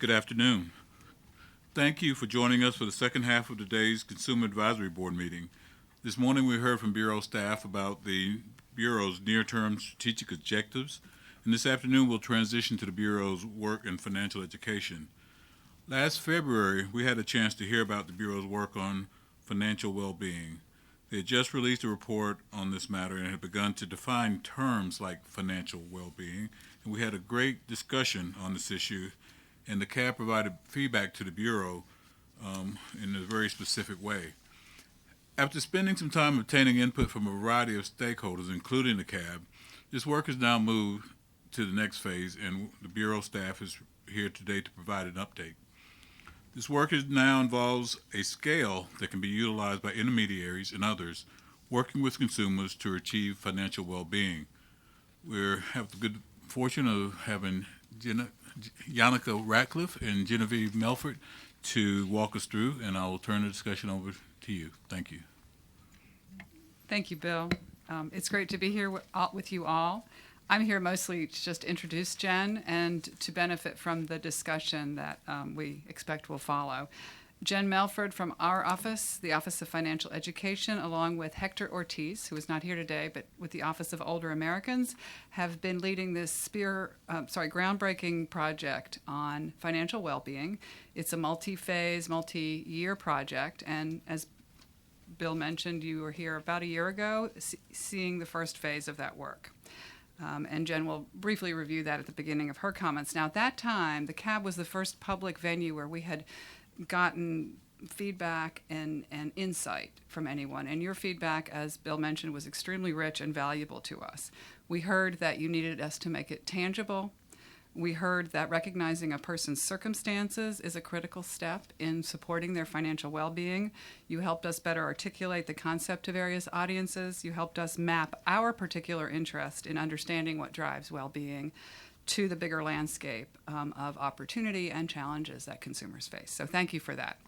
Good afternoon. Thank you for joining us for the second half of today's Consumer Advisory Board meeting. This morning we heard from Bureau staff about the Bureau's near-term strategic objectives, and this afternoon we'll transition to the Bureau's work in financial education. Last February, we had a chance to hear about the Bureau's work on financial well-being. They had just released a report on this matter and had begun to define terms like financial well-being, and we had a great discussion on this issue, and the CAB provided feedback to the Bureau in a very specific way. After spending some time obtaining input from a variety of stakeholders, including the CAB, this work has now moved to the next phase, and the Bureau staff is here today to provide an update. This work now involves a scale that can be utilized by intermediaries and others working with consumers to achieve financial well-being. We have the good fortune of having Yannicka Ratcliffe and Genevieve Melford to walk us through, and I will turn the discussion over to you. Thank you. Thank you, Bill. It's great to be here with you all. I'm here mostly to just introduce Jen and to benefit from the discussion that we expect will follow. Jen Melford from our office, the Office of Financial Education, along with Hector Ortiz, who is not here today, but with the Office of Older Americans, have been leading this groundbreaking project on financial well-being. It's a multi-phase, multi-year project, and as Bill mentioned, you were here about a year ago seeing the first phase of that work. And Jen will briefly review that at the beginning of her comments. Now, at that time, the CAB was the first public venue where we had gotten feedback and insight from anyone. And your feedback, as Bill mentioned, was extremely rich and valuable to us. We heard that you needed us to make it tangible. We heard that recognizing a person's circumstances is a critical step in supporting their financial well-being. You helped us better articulate the concept to various audiences. You helped us map our particular interest in understanding what drives well-being to the bigger landscape of opportunity and challenges that consumers face. So thank you for that.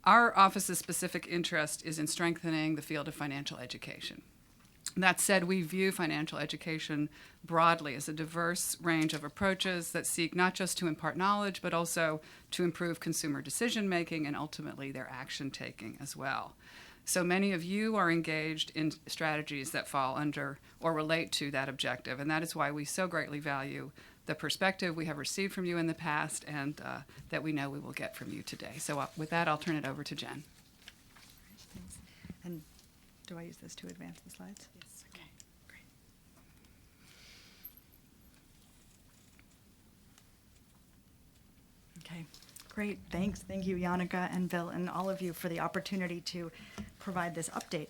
Our office's specific interest is in strengthening the field of financial education. That said, we view financial education broadly as a diverse range of approaches that seek not just to impart knowledge, but also to improve consumer decision-making and ultimately their action-taking as well. So many of you are engaged in strategies that fall under or relate to that objective, and that is why we so greatly value the perspective we have received from you in the past and that we know we will get from you today. So with that, I'll turn it over to Jen. Thanks. And do I use this to advance the slides? Yes. Okay, great. Okay, great. Thanks. Thank you, Yannicka and Bill, and all of you for the opportunity to provide this update.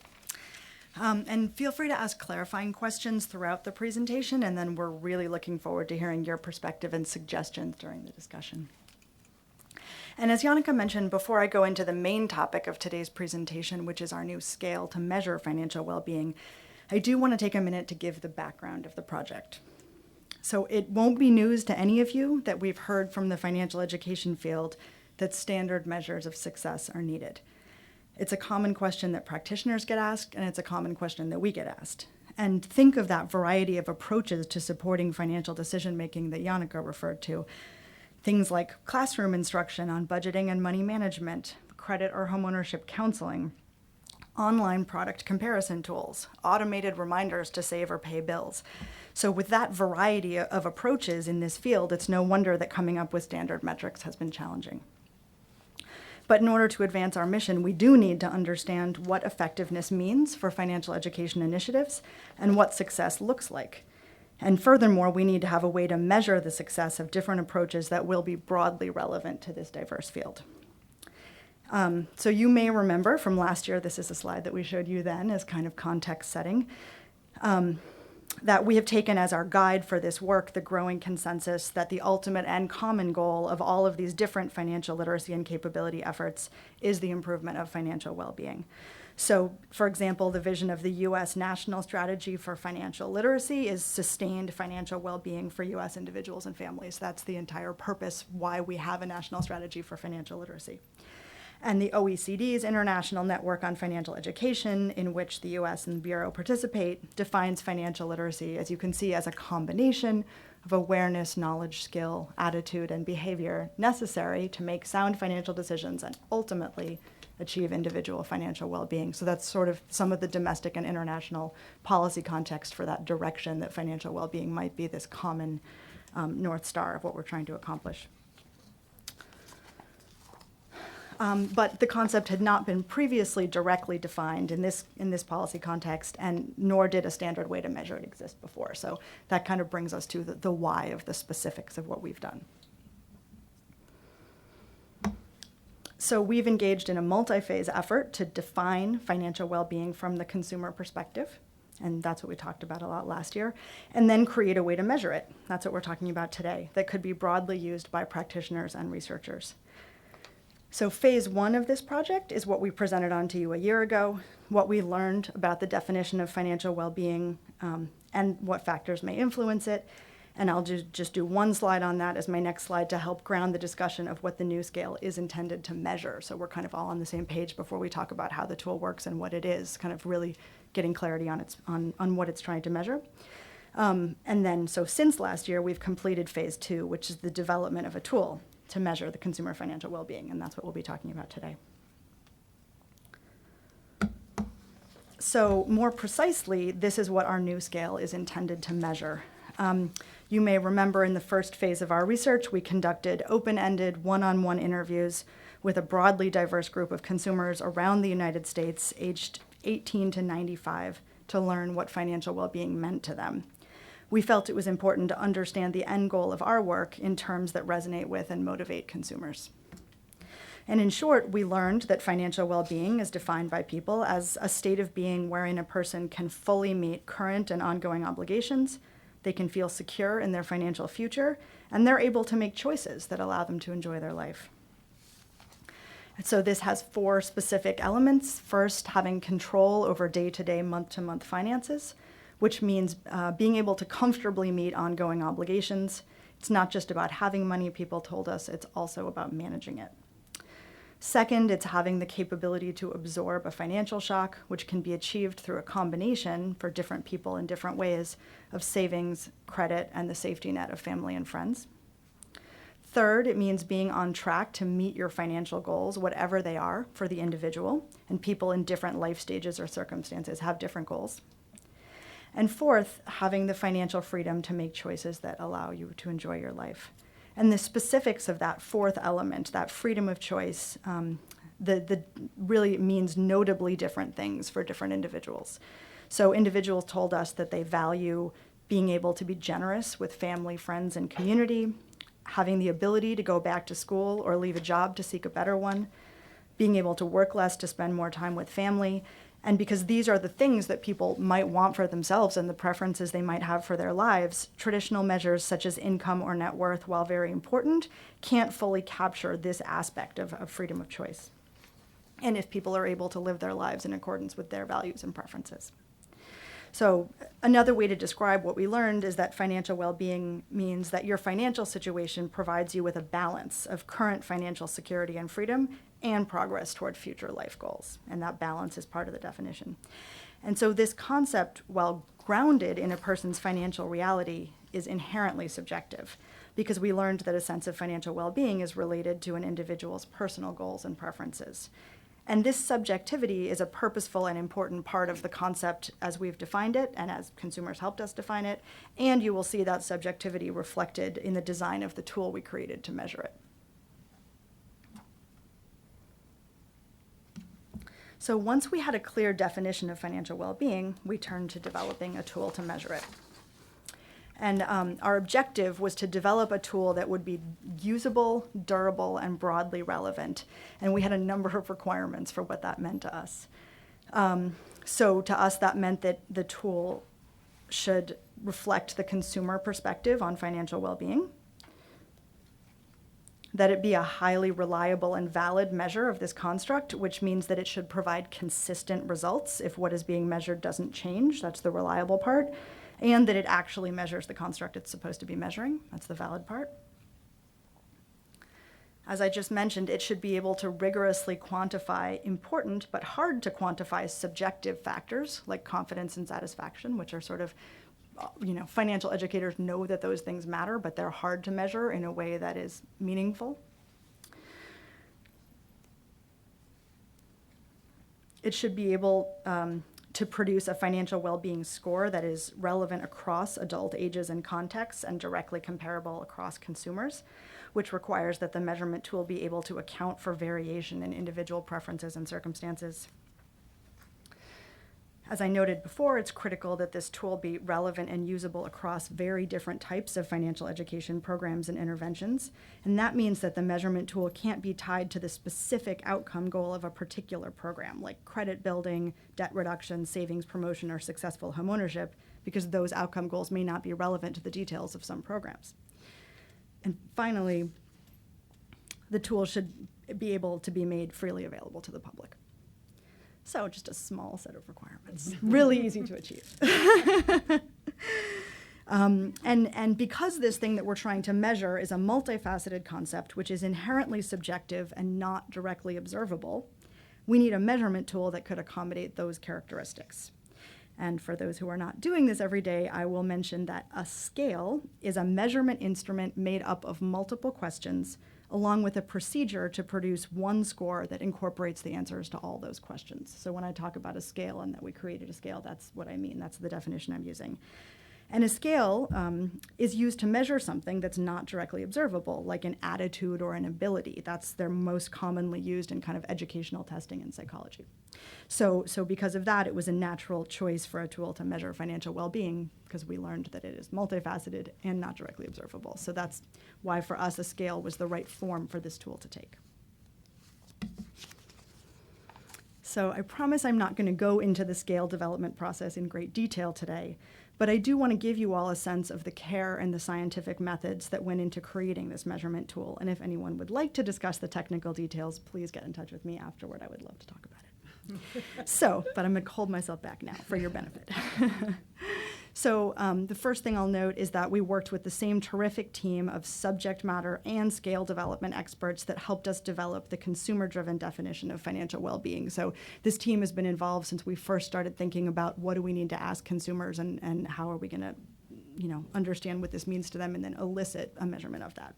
And feel free to ask clarifying questions throughout the presentation, and then we're really looking forward to hearing your perspective and suggestions during the discussion. And as Yannicka mentioned, before I go into the main topic of today's presentation, which is our new scale to measure financial well-being, I do want to take a minute to give the background of the project. So it won't be news to any of you that we've heard from the financial education field that standard measures of success are needed. It's a common question that practitioners get asked, and it's a common question that we get asked. And think of that variety of approaches to supporting financial decision-making that Yannicka referred to. Things like classroom instruction on budgeting and money management, credit or homeownership counseling, online product comparison tools, automated reminders to save or pay bills. So with that variety of approaches in this field, it's no wonder that coming up with standard metrics has been challenging. But in order to advance our mission, we do need to understand what effectiveness means for financial education initiatives and what success looks like. And furthermore, we need to have a way to measure the success of different approaches that will be broadly relevant to this diverse field. So you may remember from last year, this is a slide that we showed you then as kind of context setting, that we have taken as our guide for this work the growing consensus that the ultimate and common goal of all of these different financial literacy and capability efforts is the improvement of financial well-being. So, for example, the vision of the U.S. National Strategy for Financial Literacy is sustained financial well-being for U.S. individuals and families. That's the entire purpose why we have a national strategy for financial literacy. And the OECD's International Network on Financial Education, in which the US and the Bureau participate, defines financial literacy, as you can see, as a combination of awareness, knowledge, skill, attitude, and behavior necessary to make sound financial decisions and ultimately achieve individual financial well-being. So that's sort of some of the domestic and international policy context for that direction that financial well-being might be this common North Star of what we're trying to accomplish. But the concept had not been previously directly defined in this policy context, and nor did a standard way to measure it exist before. So that kind of brings us to the why of the specifics of what we've done. So we've engaged in a multi-phase effort to define financial well-being from the consumer perspective, and that's what we talked about a lot last year, and then create a way to measure it. That's what we're talking about today, that could be broadly used by practitioners and researchers. So phase one of this project is what we presented on to you a year ago, what we learned about the definition of financial well-being and what factors may influence it. And I'll just do one slide on that as my next slide to help ground the discussion of what the new scale is intended to measure. So we're kind of all on the same page before we talk about how the tool works and what it is, kind of really getting clarity on what it's trying to measure. And then, so since last year, we've completed phase two, which is the development of a tool to measure the consumer financial well-being, and that's what we'll be talking about today. So more precisely, this is what our new scale is intended to measure. You may remember in the first phase of our research, we conducted open-ended, one-on-one interviews with a broadly diverse group of consumers around the United States, aged 18 to 95, to learn what financial well-being meant to them. We felt it was important to understand the end goal of our work in terms that resonate with and motivate consumers. And in short, we learned that financial well-being is defined by people as a state of being wherein a person can fully meet current and ongoing obligations, they can feel secure in their financial future, and they're able to make choices that allow them to enjoy their life. And so this has 4 specific elements. First, having control over day-to-day, month-to-month finances, which means being able to comfortably meet ongoing obligations. It's not just about having money, people told us, it's also about managing it. Second, it's having the capability to absorb a financial shock, which can be achieved through a combination for different people in different ways of savings, credit, and the safety net of family and friends. Third, it means being on track to meet your financial goals, whatever they are for the individual, and people in different life stages or circumstances have different goals. And fourth, having the financial freedom to make choices that allow you to enjoy your life. And the specifics of that fourth element, that freedom of choice, really means notably different things for different individuals. So individuals told us that they value being able to be generous with family, friends, and community, having the ability to go back to school or leave a job to seek a better one, being able to work less to spend more time with family. And because these are the things that people might want for themselves and the preferences they might have for their lives, traditional measures such as income or net worth, while very important, can't fully capture this aspect of freedom of choice. And if people are able to live their lives in accordance with their values and preferences. So another way to describe what we learned is that financial well-being means that your financial situation provides you with a balance of current financial security and freedom and progress toward future life goals. And that balance is part of the definition. And so this concept, while grounded in a person's financial reality, is inherently subjective because we learned that a sense of financial well-being is related to an individual's personal goals and preferences. And this subjectivity is a purposeful and important part of the concept as we've defined it and as consumers helped us define it. And you will see that subjectivity reflected in the design of the tool we created to measure it. So once we had a clear definition of financial well-being, we turned to developing a tool to measure it. And our objective was to develop a tool that would be usable, durable, and broadly relevant. And we had a number of requirements for what that meant to us. So to us, that meant that the tool should reflect the consumer perspective on financial well-being, that it be a highly reliable and valid measure of this construct, which means that it should provide consistent results if what is being measured doesn't change. That's the reliable part. And that it actually measures the construct it's supposed to be measuring. That's the valid part. As I just mentioned, it should be able to rigorously quantify important but hard to quantify subjective factors like confidence and satisfaction, which are sort of, financial educators know that those things matter, but they're hard to measure in a way that is meaningful. It should be able to produce a financial well-being score that is relevant across adult ages and contexts and directly comparable across consumers, which requires that the measurement tool be able to account for variation in individual preferences and circumstances. As I noted before, it's critical that this tool be relevant and usable across very different types of financial education programs and interventions. And that means that the measurement tool can't be tied to the specific outcome goal of a particular program, like credit building, debt reduction, savings promotion, or successful homeownership, because those outcome goals may not be relevant to the details of some programs. And finally, the tool should be able to be made freely available to the public. So just a small set of requirements, really easy to achieve. And because this thing that we're trying to measure is a multifaceted concept, which is inherently subjective and not directly observable, we need a measurement tool that could accommodate those characteristics. And for those who are not doing this every day, I will mention that a scale is a measurement instrument made up of multiple questions, along with a procedure to produce one score that incorporates the answers to all those questions. So when I talk about a scale and that we created a scale, that's what I mean. That's the definition I'm using. And a scale is used to measure something that's not directly observable, like an attitude or an ability. They're most commonly used in kind of educational testing in psychology. So because of that, it was a natural choice for a tool to measure financial well-being, because we learned that it is multifaceted and not directly observable. So that's why for us a scale was the right form for this tool to take. So I promise I'm not going to go into the scale development process in great detail today, but I do want to give you all a sense of the care and the scientific methods that went into creating this measurement tool. And if anyone would like to discuss the technical details, please get in touch with me afterward. I would love to talk about it. But I'm going to hold myself back now for your benefit. So the first thing I'll note is that we worked with the same terrific team of subject matter and scale development experts that helped us develop the consumer-driven definition of financial well-being. So this team has been involved since we first started thinking about what do we need to ask consumers and how are we going to, understand what this means to them and then elicit a measurement of that.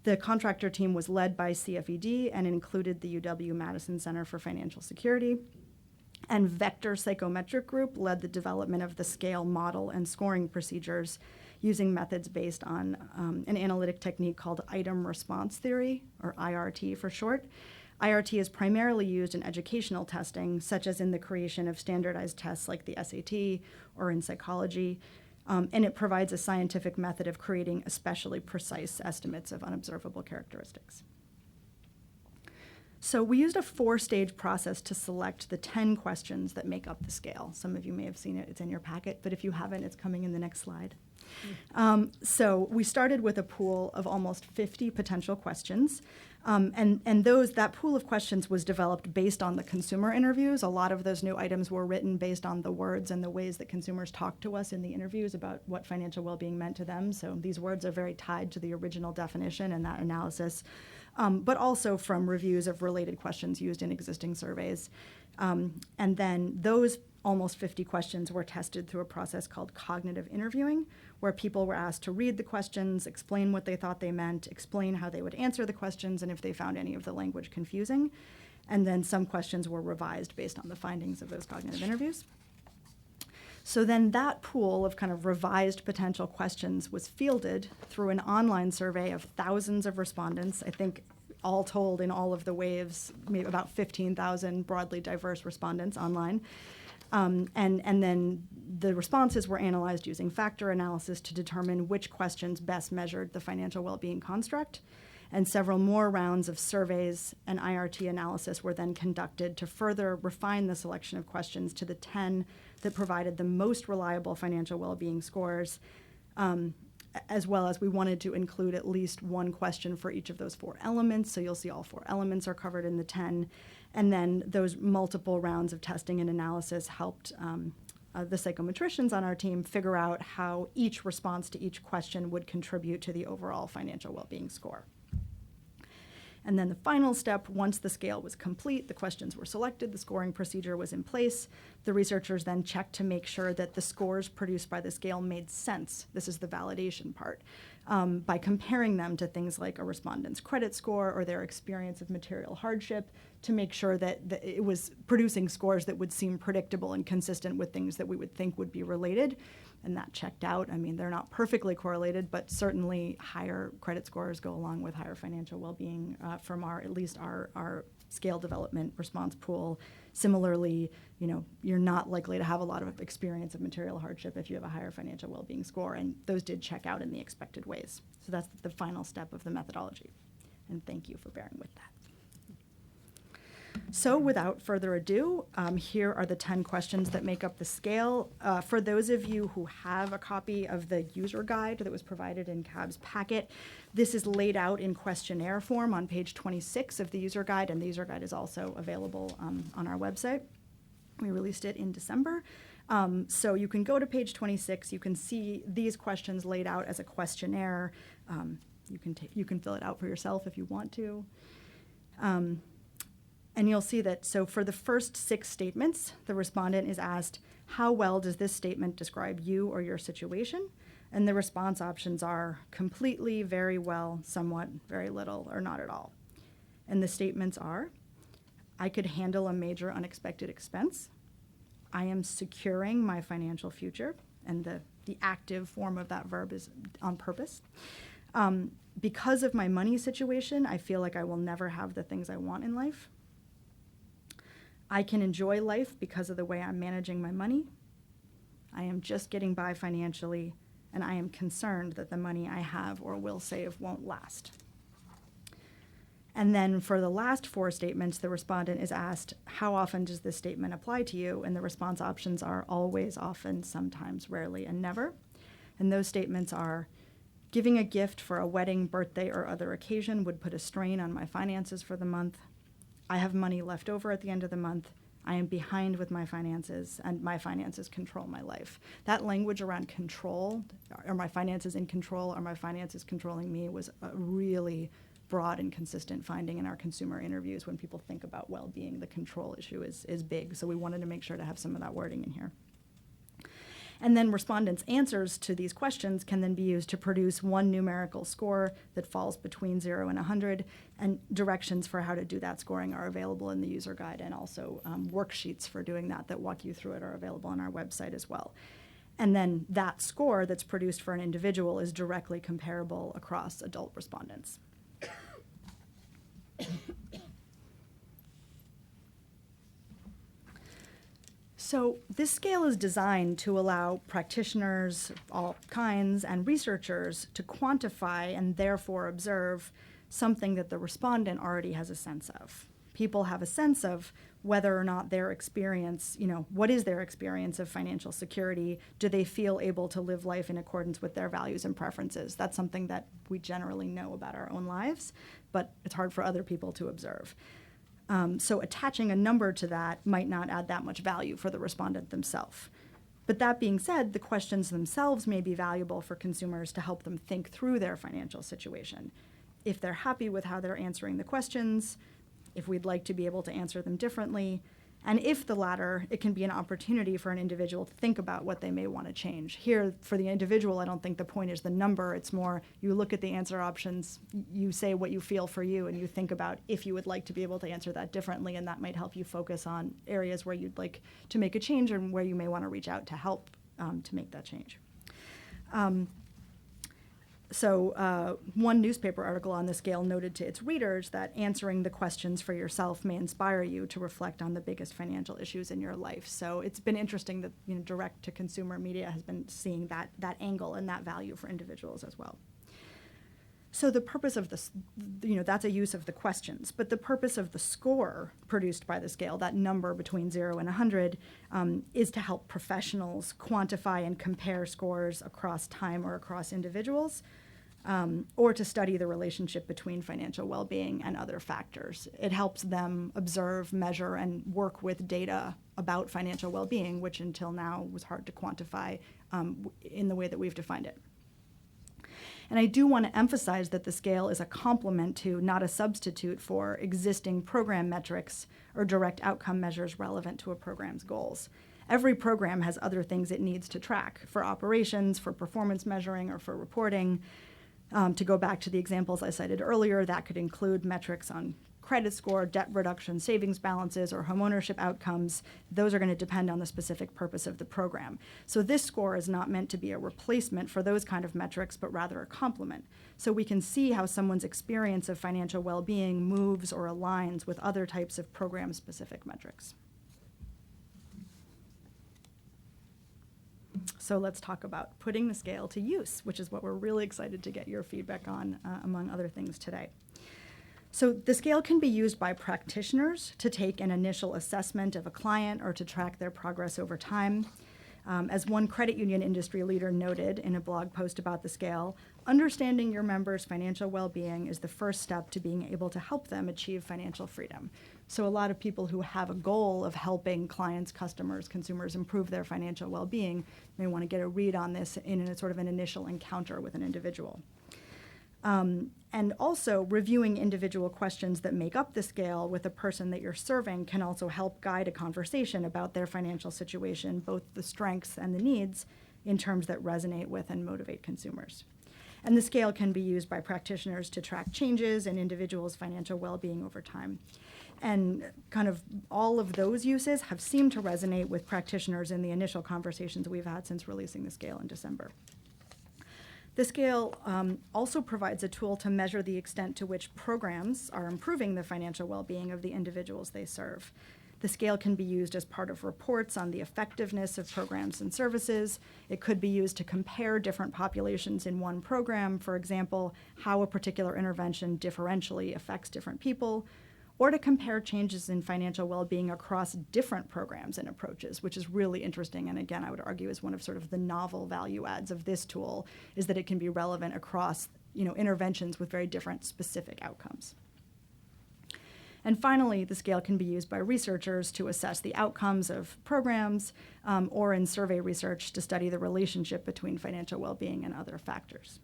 The contractor team was led by CFED and included the UW-Madison Center for Financial Security. And Vector Psychometric Group led the development of the scale model and scoring procedures using methods based on an analytic technique called item response theory, or IRT for short. IRT is primarily used in educational testing, such as in the creation of standardized tests like the SAT or in psychology, and it provides a scientific method of creating especially precise estimates of unobservable characteristics. So we used a 4-stage process to select the 10 questions that make up the scale. Some of you may have seen it, it's in your packet, but if you haven't, it's coming in the next slide. So we started with a pool of almost 50 potential questions, and that pool of questions was developed based on the consumer interviews. A lot of those new items were written based on the words and the ways that consumers talked to us in the interviews about what financial well-being meant to them. So these words are very tied to the original definition and that analysis. But also from reviews of related questions used in existing surveys. And then those almost 50 questions were tested through a process called cognitive interviewing, where people were asked to read the questions, explain what they thought they meant, explain how they would answer the questions, and if they found any of the language confusing. And then some questions were revised based on the findings of those cognitive interviews. So then that pool of kind of revised potential questions was fielded through an online survey of thousands of respondents. I think all told in all of the waves, maybe about 15,000 broadly diverse respondents online. And then the responses were analyzed using factor analysis to determine which questions best measured the financial well-being construct. And several more rounds of surveys and IRT analysis were then conducted to further refine the selection of questions to the 10 that provided the most reliable financial well-being scores, as well as we wanted to include at least one question for each of those 4 elements. So you'll see all 4 elements are covered in the 10. And then those multiple rounds of testing and analysis helped the psychometricians on our team figure out how each response to each question would contribute to the overall financial well-being score. And then the final step, once the scale was complete, the questions were selected, the scoring procedure was in place, the researchers then checked to make sure that the scores produced by the scale made sense. This is the validation part. By comparing them to things like a respondent's credit score or their experience of material hardship, to make sure that it was producing scores that would seem predictable and consistent with things that we would think would be related. And that checked out. I mean, they're not perfectly correlated, but certainly higher credit scores go along with higher financial well-being from at least our scale development response pool. Similarly, you're not likely to have a lot of experience of material hardship if you have a higher financial well-being score, and those did check out in the expected ways. So that's the final step of the methodology. And thank you for bearing with that. So without further ado, here are the 10 questions that make up the scale. For those of you who have a copy of the user guide that was provided in CAB's packet, this is laid out in questionnaire form on page 26 of the user guide, and the user guide is also available on our website. We released it in December. So you can go to page 26. You can see these questions laid out as a questionnaire. You can fill it out for yourself if you want to. And you'll see that, so for the first 6 statements, the respondent is asked, how well does this statement describe you or your situation? And the response options are completely, very well, somewhat, very little, or not at all. And the statements are, I could handle a major unexpected expense. I am securing my financial future. And the active form of that verb is on purpose. Because of my money situation, I feel like I will never have the things I want in life. I can enjoy life because of the way I'm managing my money. I am just getting by financially, and I am concerned that the money I have or will save won't last. And then for the last 4 statements, the respondent is asked, how often does this statement apply to you? And the response options are always, often, sometimes, rarely, and never. And those statements are, giving a gift for a wedding, birthday, or other occasion would put a strain on my finances for the month. I have money left over at the end of the month. I am behind with my finances, and my finances control my life. That language around control, are my finances in control, are my finances controlling me, was a really broad and consistent finding in our consumer interviews. When people think about well-being, the control issue is big. So we wanted to make sure to have some of that wording in here. And then respondents' answers to these questions can then be used to produce one numerical score that falls between 0 and 100, and directions for how to do that scoring are available in the user guide, and also worksheets for doing that walk you through it are available on our website as well. And then that score that's produced for an individual is directly comparable across adult respondents. So this scale is designed to allow practitioners, all kinds, and researchers to quantify and therefore observe something that the respondent already has a sense of. People have a sense of whether or not their experience, what is their experience of financial security? Do they feel able to live life in accordance with their values and preferences? That's something that we generally know about our own lives, but it's hard for other people to observe. So attaching a number to that might not add that much value for the respondent themselves. But that being said, the questions themselves may be valuable for consumers to help them think through their financial situation. If they're happy with how they're answering the questions, if we'd like to be able to answer them differently, and if the latter, it can be an opportunity for an individual to think about what they may want to change. Here, for the individual, I don't think the point is the number. It's more you look at the answer options, you say what you feel for you, and you think about if you would like to be able to answer that differently, and that might help you focus on areas where you'd like to make a change and where you may want to reach out to help to make that change. So one newspaper article on the scale noted to its readers that answering the questions for yourself may inspire you to reflect on the biggest financial issues in your life. So it's been interesting that direct-to-consumer media has been seeing that angle and that value for individuals as well. So the purpose of this, that's a use of the questions, but the purpose of the score produced by the scale, that number between 0 and 100, is to help professionals quantify and compare scores across time or across individuals, or to study the relationship between financial well-being and other factors. It helps them observe, measure, and work with data about financial well-being, which until now was hard to quantify in the way that we've defined it. And I do want to emphasize that the scale is a complement to, not a substitute for, existing program metrics or direct outcome measures relevant to a program's goals. Every program has other things it needs to track for operations, for performance measuring, or for reporting. To go back to the examples I cited earlier, that could include metrics on credit score, debt reduction, savings balances, or homeownership outcomes. Those are going to depend on the specific purpose of the program. So this score is not meant to be a replacement for those kind of metrics, but rather a complement. So we can see how someone's experience of financial well-being moves or aligns with other types of program-specific metrics. So let's talk about putting the scale to use, which is what we're really excited to get your feedback on, among other things today. So the scale can be used by practitioners to take an initial assessment of a client or to track their progress over time. As one credit union industry leader noted in a blog post about the scale, understanding your members' financial well-being is the first step to being able to help them achieve financial freedom. So a lot of people who have a goal of helping clients, customers, consumers improve their financial well-being may want to get a read on this in a sort of an initial encounter with an individual. And also, reviewing individual questions that make up the scale with the person that you're serving can also help guide a conversation about their financial situation, both the strengths and the needs, in terms that resonate with and motivate consumers. And the scale can be used by practitioners to track changes in individuals' financial well-being over time. And kind of all of those uses have seemed to resonate with practitioners in the initial conversations we've had since releasing the scale in December. The scale also provides a tool to measure the extent to which programs are improving the financial well-being of the individuals they serve. The scale can be used as part of reports on the effectiveness of programs and services. It could be used to compare different populations in one program, for example, how a particular intervention differentially affects different people, or to compare changes in financial well-being across different programs and approaches, which is really interesting. And again, I would argue is one of sort of the novel value adds of this tool, is that it can be relevant across, interventions with very different specific outcomes. And finally, the scale can be used by researchers to assess the outcomes of programs or in survey research to study the relationship between financial well-being and other factors.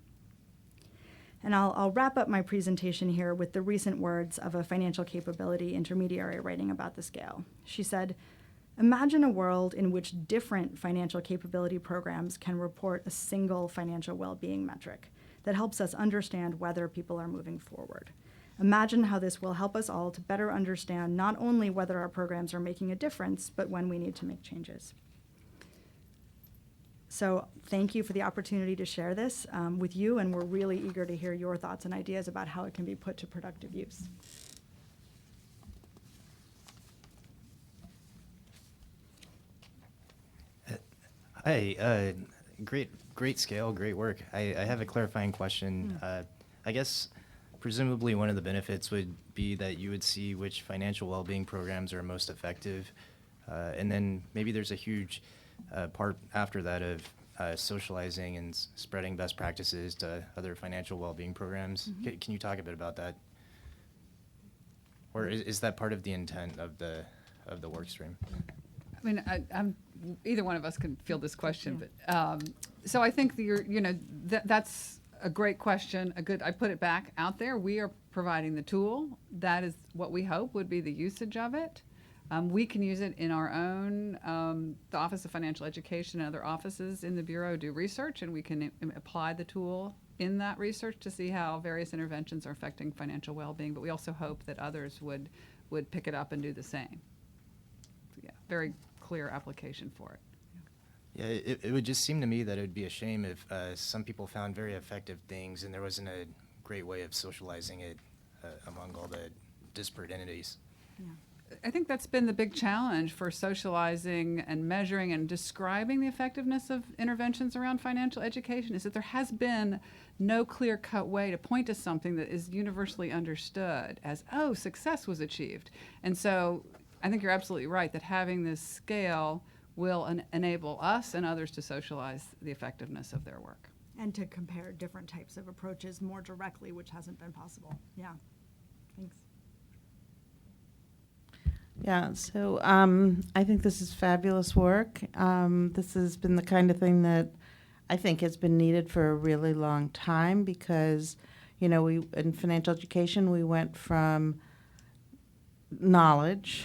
And I'll wrap up my presentation here with the recent words of a financial capability intermediary writing about the scale. She said, "Imagine a world in which different financial capability programs can report a single financial well-being metric that helps us understand whether people are moving forward. Imagine how this will help us all to better understand not only whether our programs are making a difference, but when we need to make changes." So thank you for the opportunity to share this with you, and we're really eager to hear your thoughts and ideas about how it can be put to productive use. Hi, great scale, great work. I have a clarifying question. I guess presumably one of the benefits would be that you would see which financial well-being programs are most effective, and then maybe there's a huge part after that of socializing and spreading best practices to other financial well-being programs. Mm-hmm. Can you talk a bit about that? Or is that part of the intent of the work stream? I mean, I'm either one of us can field this question, Yeah. but so I think that's a great question. I put it back out there. We are providing the tool. That is what we hope would be the usage of it. We can use it in our own, the Office of Financial Education and other offices in the Bureau do research, and we can apply the tool in that research to see how various interventions are affecting financial well-being. But we also hope that others would pick it up and do the same. So, yeah, very clear application for it. Yeah, it would just seem to me that it would be a shame if some people found very effective things and there wasn't a great way of socializing it among all the disparate entities. Yeah. I think that's been the big challenge for socializing and measuring and describing the effectiveness of interventions around financial education, is that there has been no clear-cut way to point to something that is universally understood as, oh, success was achieved. And so I think you're absolutely right that having this scale will enable us and others to socialize the effectiveness of their work. And to compare different types of approaches more directly, which hasn't been possible. Yeah, thanks. Yeah, so I think this is fabulous work. This has been the kind of thing that I think has been needed for a really long time because, we in financial education we went from knowledge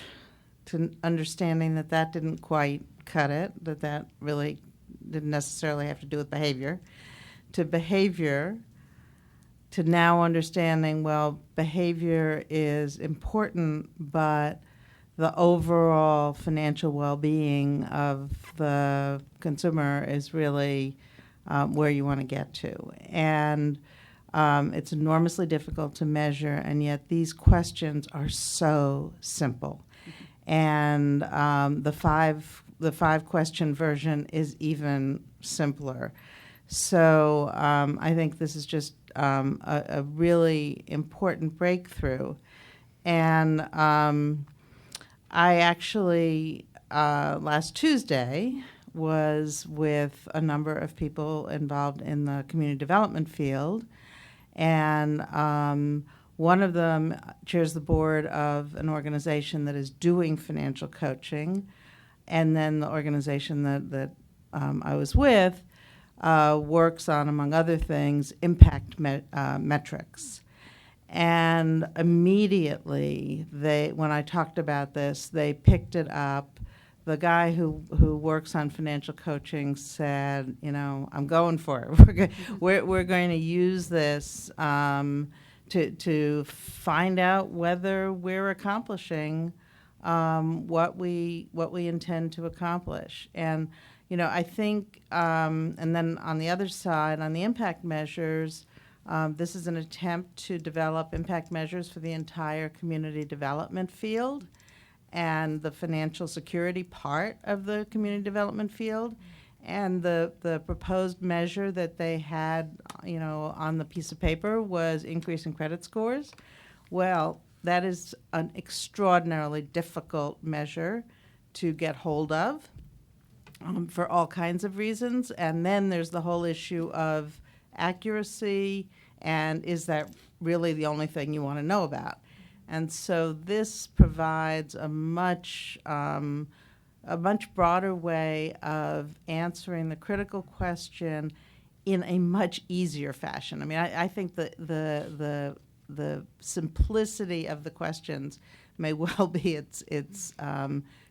to understanding that didn't quite cut it, that really didn't necessarily have to do with behavior, to behavior, to now understanding, well, behavior is important, but the overall financial well-being of the consumer is really where you want to get to. And it's enormously difficult to measure, and yet these questions are so simple. And the five question version is even simpler. So I think this is just a really important breakthrough. And I actually, last Tuesday, was with a number of people involved in the community development field. And one of them chairs the board of an organization that is doing financial coaching. And then the organization that I was with works on, among other things, impact metrics. And immediately, when I talked about this, they picked it up. The guy who works on financial coaching said, I'm going for it. We're going to use this to find out whether we're accomplishing what we intend to accomplish. And I think, and then on the other side, on the impact measures, this is an attempt to develop impact measures for the entire community development field and the financial security part of the community development field. And the proposed measure that they had, on the piece of paper was increase in credit scores. Well, that is an extraordinarily difficult measure to get hold of for all kinds of reasons. And then there's the whole issue of accuracy, and is that really the only thing you want to know about? And so this provides a much broader way of answering the critical question in a much easier fashion. I mean, I think that the simplicity of the questions may well be its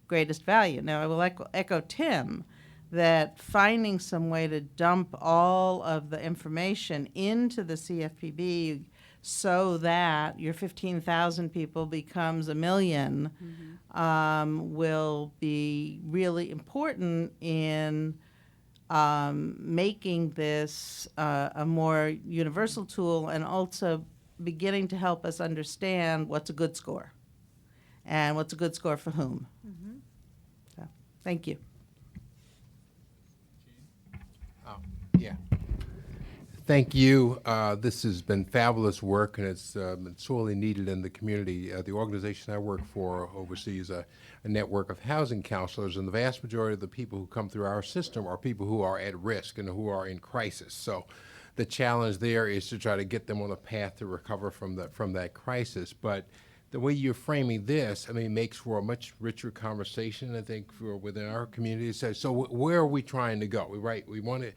greatest value. Now, I will echo Tim that finding some way to dump all of the information into the CFPB so that your 15,000 people becomes a million will be really important in making this a more universal tool, and also beginning to help us understand what's a good score and what's a good score for whom. So, thank you. Yeah. Thank you. This has been fabulous work, and it's been sorely needed in the community. The organization I work for oversees a network of housing counselors, and the vast majority of the people who come through our system are people who are at risk and who are in crisis. So the challenge there is to try to get them on a path to recover from that crisis. But the way you're framing this, makes for a much richer conversation, I think, for within our community. So where are we trying to go? We want to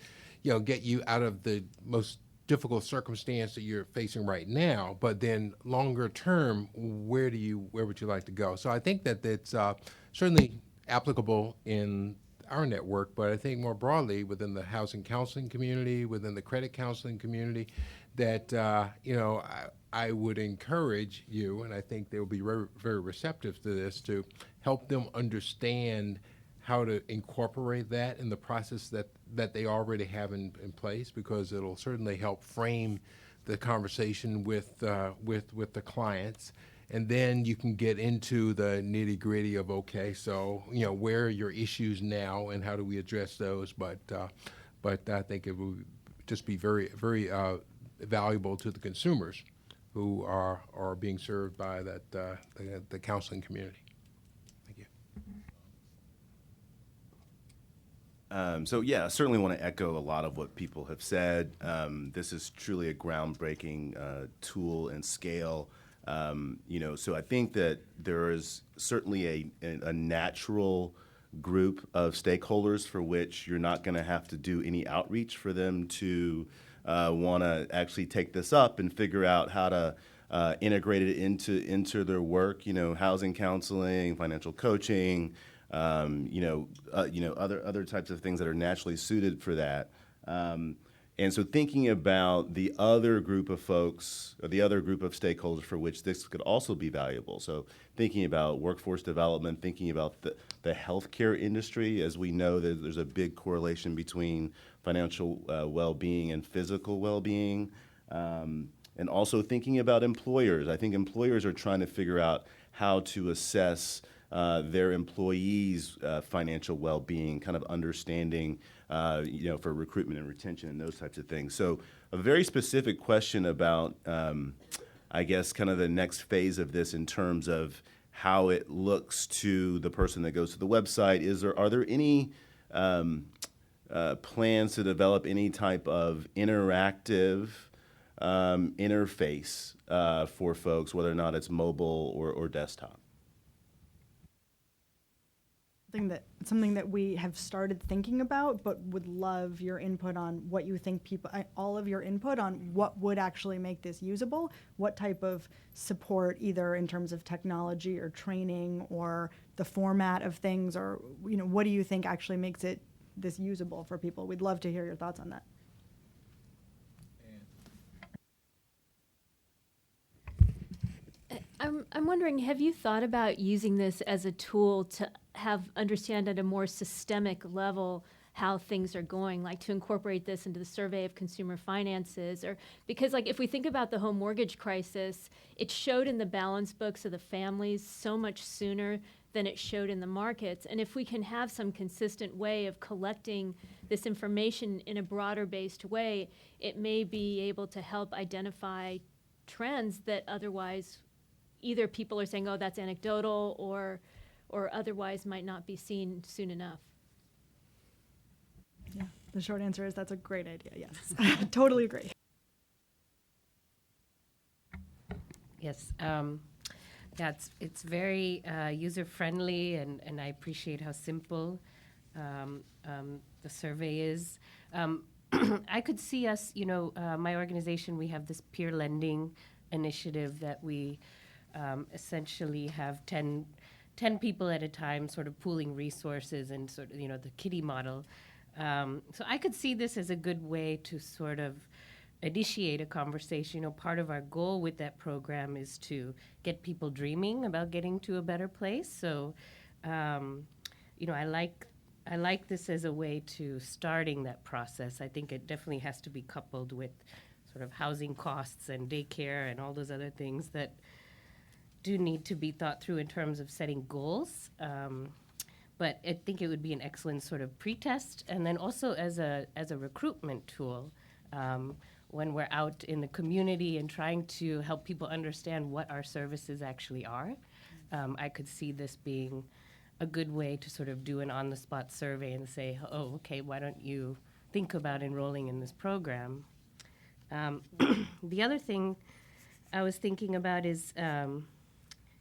get you out of the most difficult circumstance that you're facing right now, but then longer term, where would you like to go? So I think that it's certainly applicable in our network, but I think more broadly within the housing counseling community, within the credit counseling community, that I would encourage you, and I think they will be very, very receptive to this, to help them understand how to incorporate that in the process that they already have in place, because it'll certainly help frame the conversation with the clients. And then you can get into the nitty-gritty of, okay, so where are your issues now and how do we address those? But I think it will just be very, very valuable to the consumers who are being served by the counseling community. So yeah, I certainly want to echo a lot of what people have said. This is truly a groundbreaking tool and scale. So I think that there is certainly a natural group of stakeholders for which you're not going to have to do any outreach for them to want to actually take this up and figure out how to integrate it into their work. Housing counseling, financial coaching, other types of things that are naturally suited for that. And so thinking about the other group of folks, or the other group of stakeholders for which this could also be valuable. So thinking about workforce development, thinking about the healthcare industry, as we know that there's a big correlation between financial well-being and physical well-being. And also thinking about employers. I think employers are trying to figure out how to assess their employees' financial well-being, kind of understanding, for recruitment and retention and those types of things. So a very specific question about, I guess, kind of the next phase of this in terms of how it looks to the person that goes to the website. Are there any plans to develop any type of interactive interface for folks, whether or not it's mobile or desktop? Something that we have started thinking about, but would love your input on what you think all of your input on what would actually make this usable, what type of support, either in terms of technology or training or the format of things, or what do you think actually makes this usable for people? We'd love to hear your thoughts on that. I'm wondering, have you thought about using this as a tool to understand at a more systemic level how things are going, like to incorporate this into the survey of consumer finances? Or because, like, if we think about the home mortgage crisis, it showed in the balance books of the families so much sooner than it showed in the markets. And if we can have some consistent way of collecting this information in a broader based way, it may be able to help identify trends that otherwise either people are saying, oh, that's anecdotal, or otherwise might not be seen soon enough. Yeah, the short answer is that's a great idea, yes. Totally agree. Yes, it's very user-friendly, and I appreciate how simple the survey is. I could see us, my organization, we have this peer lending initiative that we essentially have 10 people at a time sort of pooling resources and sort of, the kiddie model. So I could see this as a good way to sort of initiate a conversation. Part of our goal with that program is to get people dreaming about getting to a better place. So, I like this as a way to starting that process. I think it definitely has to be coupled with sort of housing costs and daycare and all those other things that do need to be thought through in terms of setting goals. But I think it would be an excellent sort of pretest, and then also as a recruitment tool when we're out in the community and trying to help people understand what our services actually are. I could see this being a good way to sort of do an on-the-spot survey and say, oh, okay, why don't you think about enrolling in this program? The other thing I was thinking about is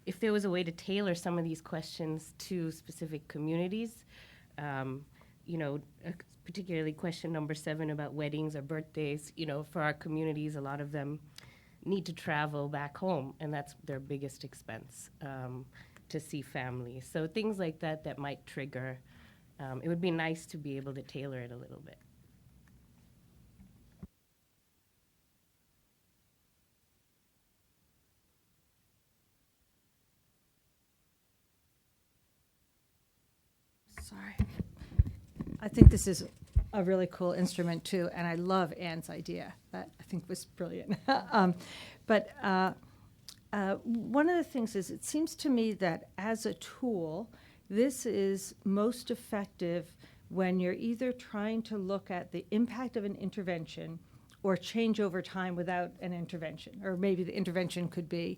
if there was a way to tailor some of these questions to specific communities, particularly question number 7 about weddings or birthdays, for our communities, a lot of them need to travel back home, and that's their biggest expense to see family. So things like that might trigger. It would be nice to be able to tailor it a little bit. Sorry. I think this is a really cool instrument too, and I love Anne's idea. That I think was brilliant. But one of the things is, it seems to me that as a tool, this is most effective when you're either trying to look at the impact of an intervention or change over time without an intervention, or maybe the intervention could be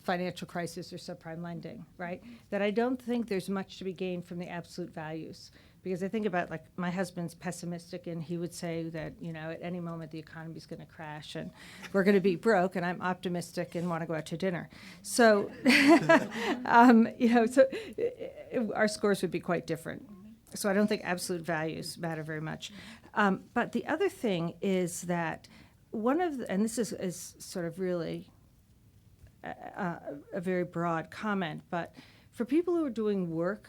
financial crisis or subprime lending, right? That I don't think there's much to be gained from the absolute values. Because I think about, like, my husband's pessimistic, and he would say that, at any moment the economy's going to crash and we're going to be broke, and I'm optimistic and want to go out to dinner. So, our scores would be quite different. So I don't think absolute values matter very much. But the other thing is that and this is sort of really a very broad comment, but for people who are doing work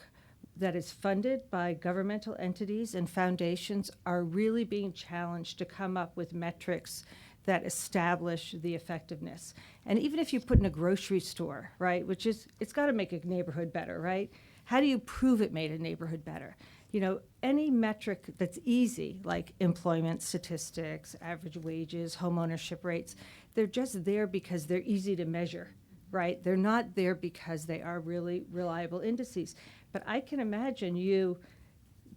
that is funded by governmental entities and foundations are really being challenged to come up with metrics that establish the effectiveness. And even if you put in a grocery store, right, it's got to make a neighborhood better, right? How do you prove it made a neighborhood better? Any metric that's easy, like employment statistics, average wages, home ownership rates, they're just there because they're easy to measure, right? They're not there because they are really reliable indices. But I can imagine you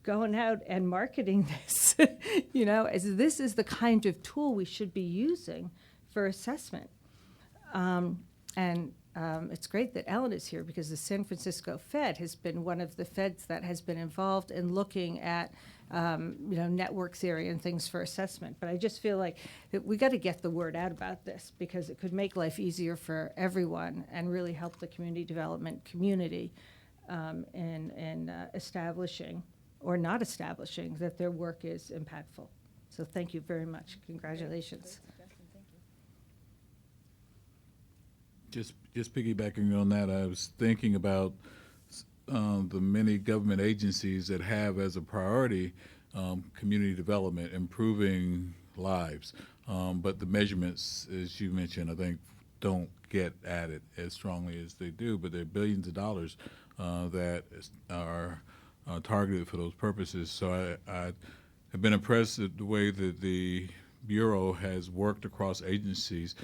going out and marketing this, as this is the kind of tool we should be using for assessment. It's great that Ellen is here, because the San Francisco Fed has been one of the feds that has been involved in looking at network theory and things for assessment. But I just feel like that we got to get the word out about this, because it could make life easier for everyone and really help the community development community in establishing or not establishing that their work is impactful. So thank you very much. Congratulations. Just piggybacking on that, I was thinking about the many government agencies that have as a priority community development, improving lives. But the measurements, as you mentioned, I think don't get at it as strongly as they do, but there are billions of dollars that are targeted for those purposes. So I have been impressed at the way that the Bureau has worked across agencies.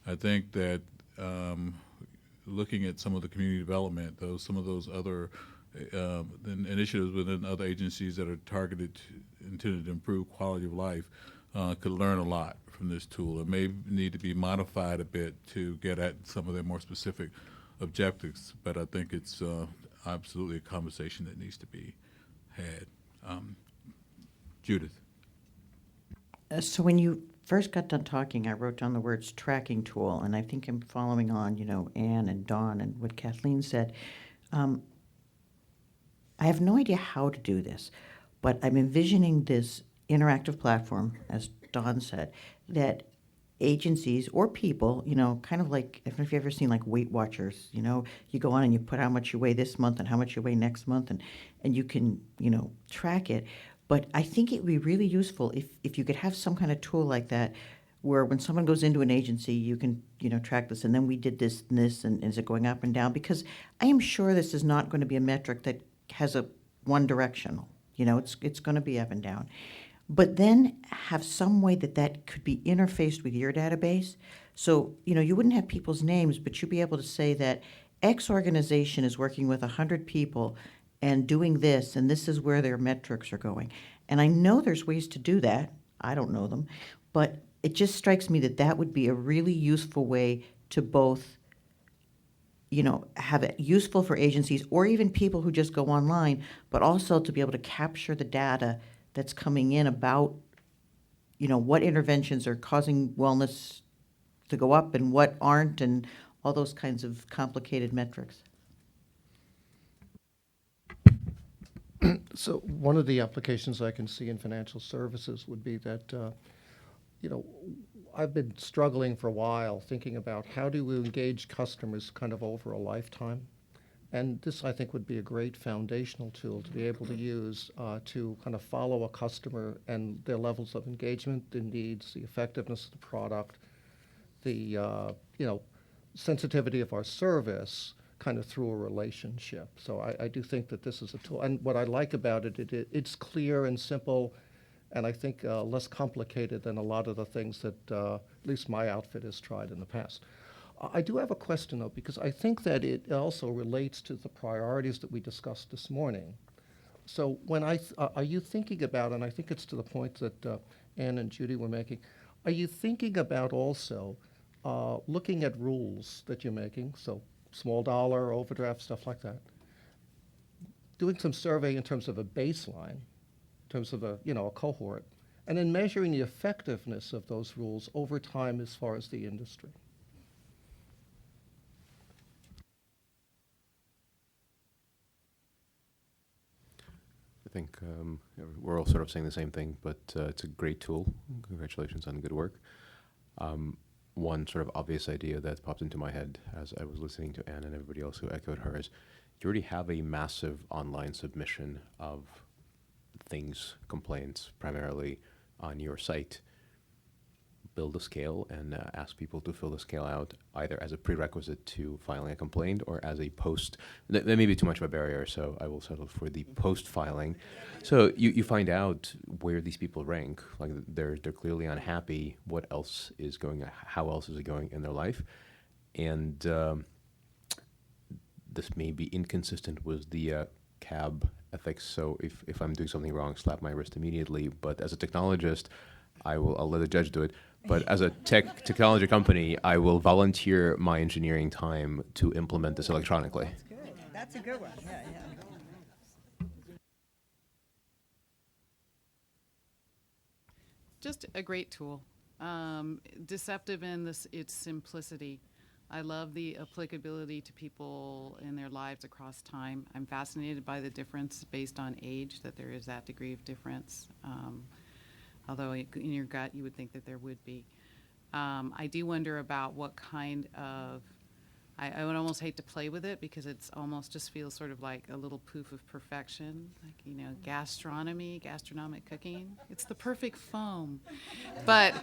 I think that looking at some of the community development, some of those other initiatives within other agencies that are intended to improve quality of life, could learn a lot from this tool. It may need to be modified a bit to get at some of their more specific objectives, but I think it's absolutely a conversation that needs to be had. Judith. So when you first got done talking, I wrote down the words tracking tool, and I think I'm following on, Anne and Dawn and what Kathleen said. I have no idea how to do this, but I'm envisioning this interactive platform, as Dawn said, that agencies or people, kind of like, I don't know if you've ever seen like Weight Watchers, you go on and you put how much you weigh this month and how much you weigh next month, and you can, track it. But I think it would be really useful if you could have some kind of tool like that, where when someone goes into an agency, you can, track this, and then we did this and this, and is it going up and down? Because I am sure this is not going to be a metric that has a one directional. It's going to be up and down. But then have some way that could be interfaced with your database. So, you wouldn't have people's names, but you'd be able to say that X organization is working with 100 people and doing this, and this is where their metrics are going. And I know there's ways to do that. I don't know them. But it just strikes me that would be a really useful way to both, have it useful for agencies or even people who just go online, but also to be able to capture the data that's coming in about, what interventions are causing wellness to go up and what aren't, and all those kinds of complicated metrics. So one of the applications I can see in financial services would be that, I've been struggling for a while thinking about how do we engage customers kind of over a lifetime. And this, I think, would be a great foundational tool to be able to use to kind of follow a customer and their levels of engagement, their needs, the effectiveness of the product, the, sensitivity of our service, kind of through a relationship. So I do think that this is a tool. And what I like about it's clear and simple, and I think less complicated than a lot of the things that at least my outfit has tried in the past. I do have a question, though, because I think that it also relates to the priorities that we discussed this morning. So when are you thinking about, and I think it's to the point that Anne and Judy were making, are you thinking about also looking at rules that you're making, so small dollar, overdraft, stuff like that, doing some survey in terms of a baseline, terms of a cohort, and then measuring the effectiveness of those rules over time as far as the industry. I think we're all sort of saying the same thing, but it's a great tool. Congratulations on the good work. One sort of obvious idea that popped into my head as I was listening to Anne and everybody else who echoed hers, you already have a massive online submission of things, complaints, primarily on your site. Build a scale and ask people to fill the scale out either as a prerequisite to filing a complaint or as a post. That may be too much of a barrier, so I will settle for the post filing. So you find out where these people rank. Like they're clearly unhappy. What else is going? How else is it going in their life? And this may be inconsistent with the CAB ethics. So if I'm doing something wrong, slap my wrist immediately. But as a technologist, I'll let the judge do it. But as a technology company, I will volunteer my engineering time to implement this electronically. That's good. That's a good one. Yeah, yeah. Just a great tool. Deceptive in its simplicity. I love the applicability to people in their lives across time. I'm fascinated by the difference based on age, that there is that degree of difference. Although in your gut you would think that there would be. I do wonder about what kind of, I would almost hate to play with it because it's almost just feels sort of like a little poof of perfection, like, gastronomic cooking. It's the perfect foam. But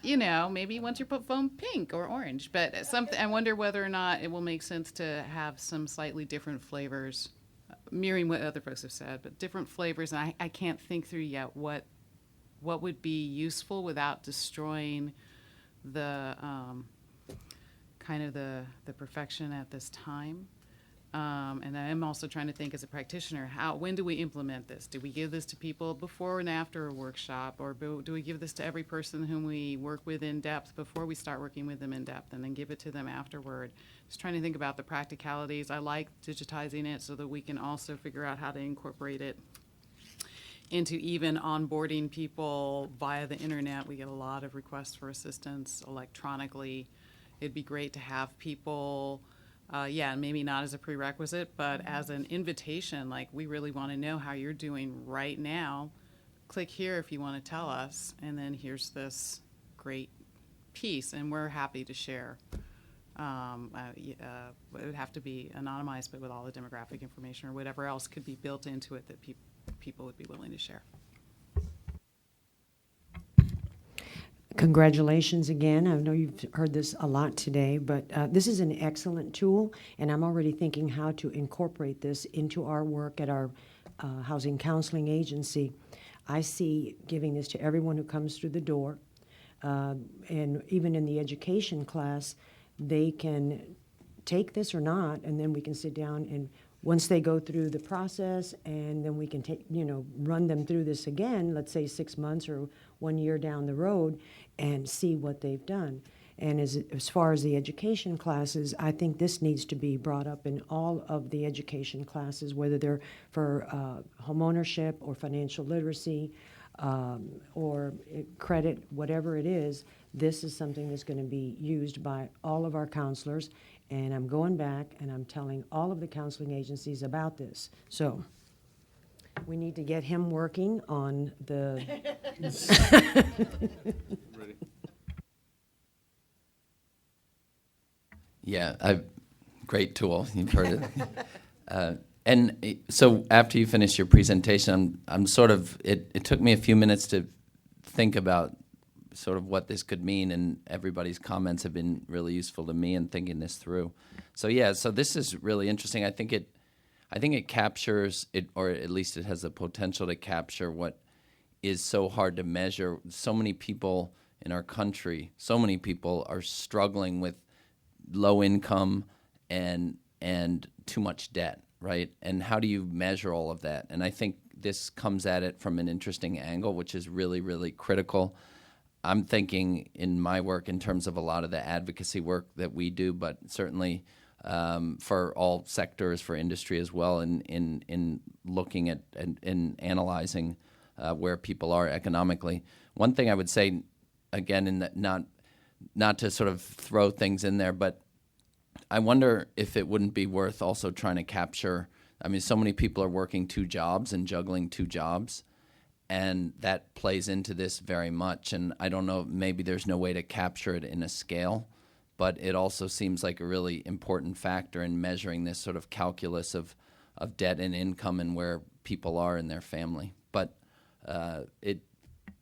maybe you want your foam pink or orange. But I wonder whether or not it will make sense to have some slightly different flavors, mirroring what other folks have said, but different flavors. And I can't think through yet what would be useful without destroying the kind of the perfection at this time. And I'm also trying to think as a practitioner, when do we implement this? Do we give this to people before and after a workshop, or do we give this to every person whom we work with in depth before we start working with them in depth, and then give it to them afterward? Just trying to think about the practicalities. I like digitizing it so that we can also figure out how to incorporate it into even onboarding people via the internet. We get a lot of requests for assistance electronically. It'd be great to have people, maybe not as a prerequisite, but as an invitation, like, we really want to know how you're doing right now. Click here if you want to tell us, and then here's this great piece, and we're happy to share. It would have to be anonymized, but with all the demographic information or whatever else could be built into it that people would be willing to share. Congratulations again. I know you've heard this a lot today, but this is an excellent tool, and I'm already thinking how to incorporate this into our work at our housing counseling agency. I see giving this to everyone who comes through the door, and even in the education class, they can take this or not, and then we can sit down and once they go through the process, and then we can run them through this again, let's say 6 months or 1 year down the road, and see what they've done. And as far as the education classes, I think this needs to be brought up in all of the education classes, whether they're for homeownership or financial literacy or credit, whatever it is. This is something that's going to be used by all of our counselors. And I'm going back and I'm telling all of the counseling agencies about this. So we need to get him working on the... Yeah, great tool. You've heard it. So after you finish your presentation, I'm sort of, it took me a few minutes to think about sort of what this could mean, and everybody's comments have been really useful to me in thinking this through. So this is really interesting. I think it captures it, or at least it has the potential to capture what is so hard to measure. So many people in our country, so many people are struggling with low income and too much debt, right? And how do you measure all of that? And I think this comes at it from an interesting angle, which is really, really critical. I'm thinking in my work in terms of a lot of the advocacy work that we do, but certainly for all sectors, for industry as well, in looking at and analyzing where people are economically. One thing I would say, again, in that not to sort of throw things in there, but I wonder if it wouldn't be worth also trying to capture. I mean, so many people are working 2 jobs and juggling 2 jobs, and that plays into this very much. And I don't know, maybe there's no way to capture it in a scale, but it also seems like a really important factor in measuring this sort of calculus of debt and income and where people are in their family. But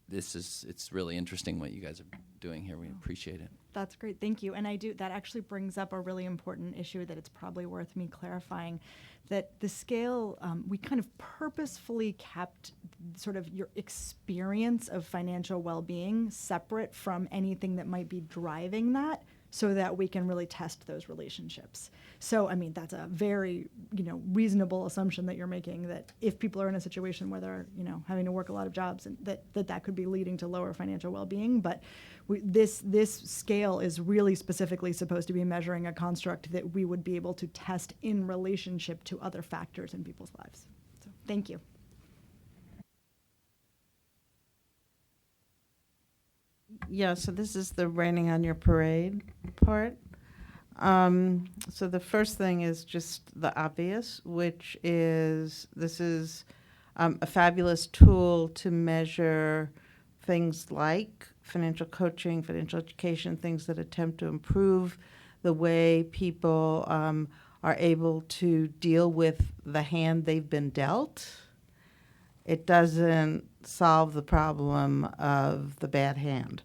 it's really interesting what you guys are doing here. We appreciate it. That's great. Thank you. And that actually brings up a really important issue that it's probably worth me clarifying, that the scale, we kind of purposefully kept sort of your experience of financial well-being separate from anything that might be driving that, so that we can really test those relationships. So, I mean, that's a very, reasonable assumption that you're making, that if people are in a situation where they're, having to work a lot of jobs, and that could be leading to lower financial well-being. But this scale is really specifically supposed to be measuring a construct that we would be able to test in relationship to other factors in people's lives. So, thank you. Yeah, so this is the raining on your parade part. So the first thing is just the obvious, which is this is a fabulous tool to measure things like financial coaching, financial education, things that attempt to improve the way people are able to deal with the hand they've been dealt. It doesn't solve the problem of the bad hand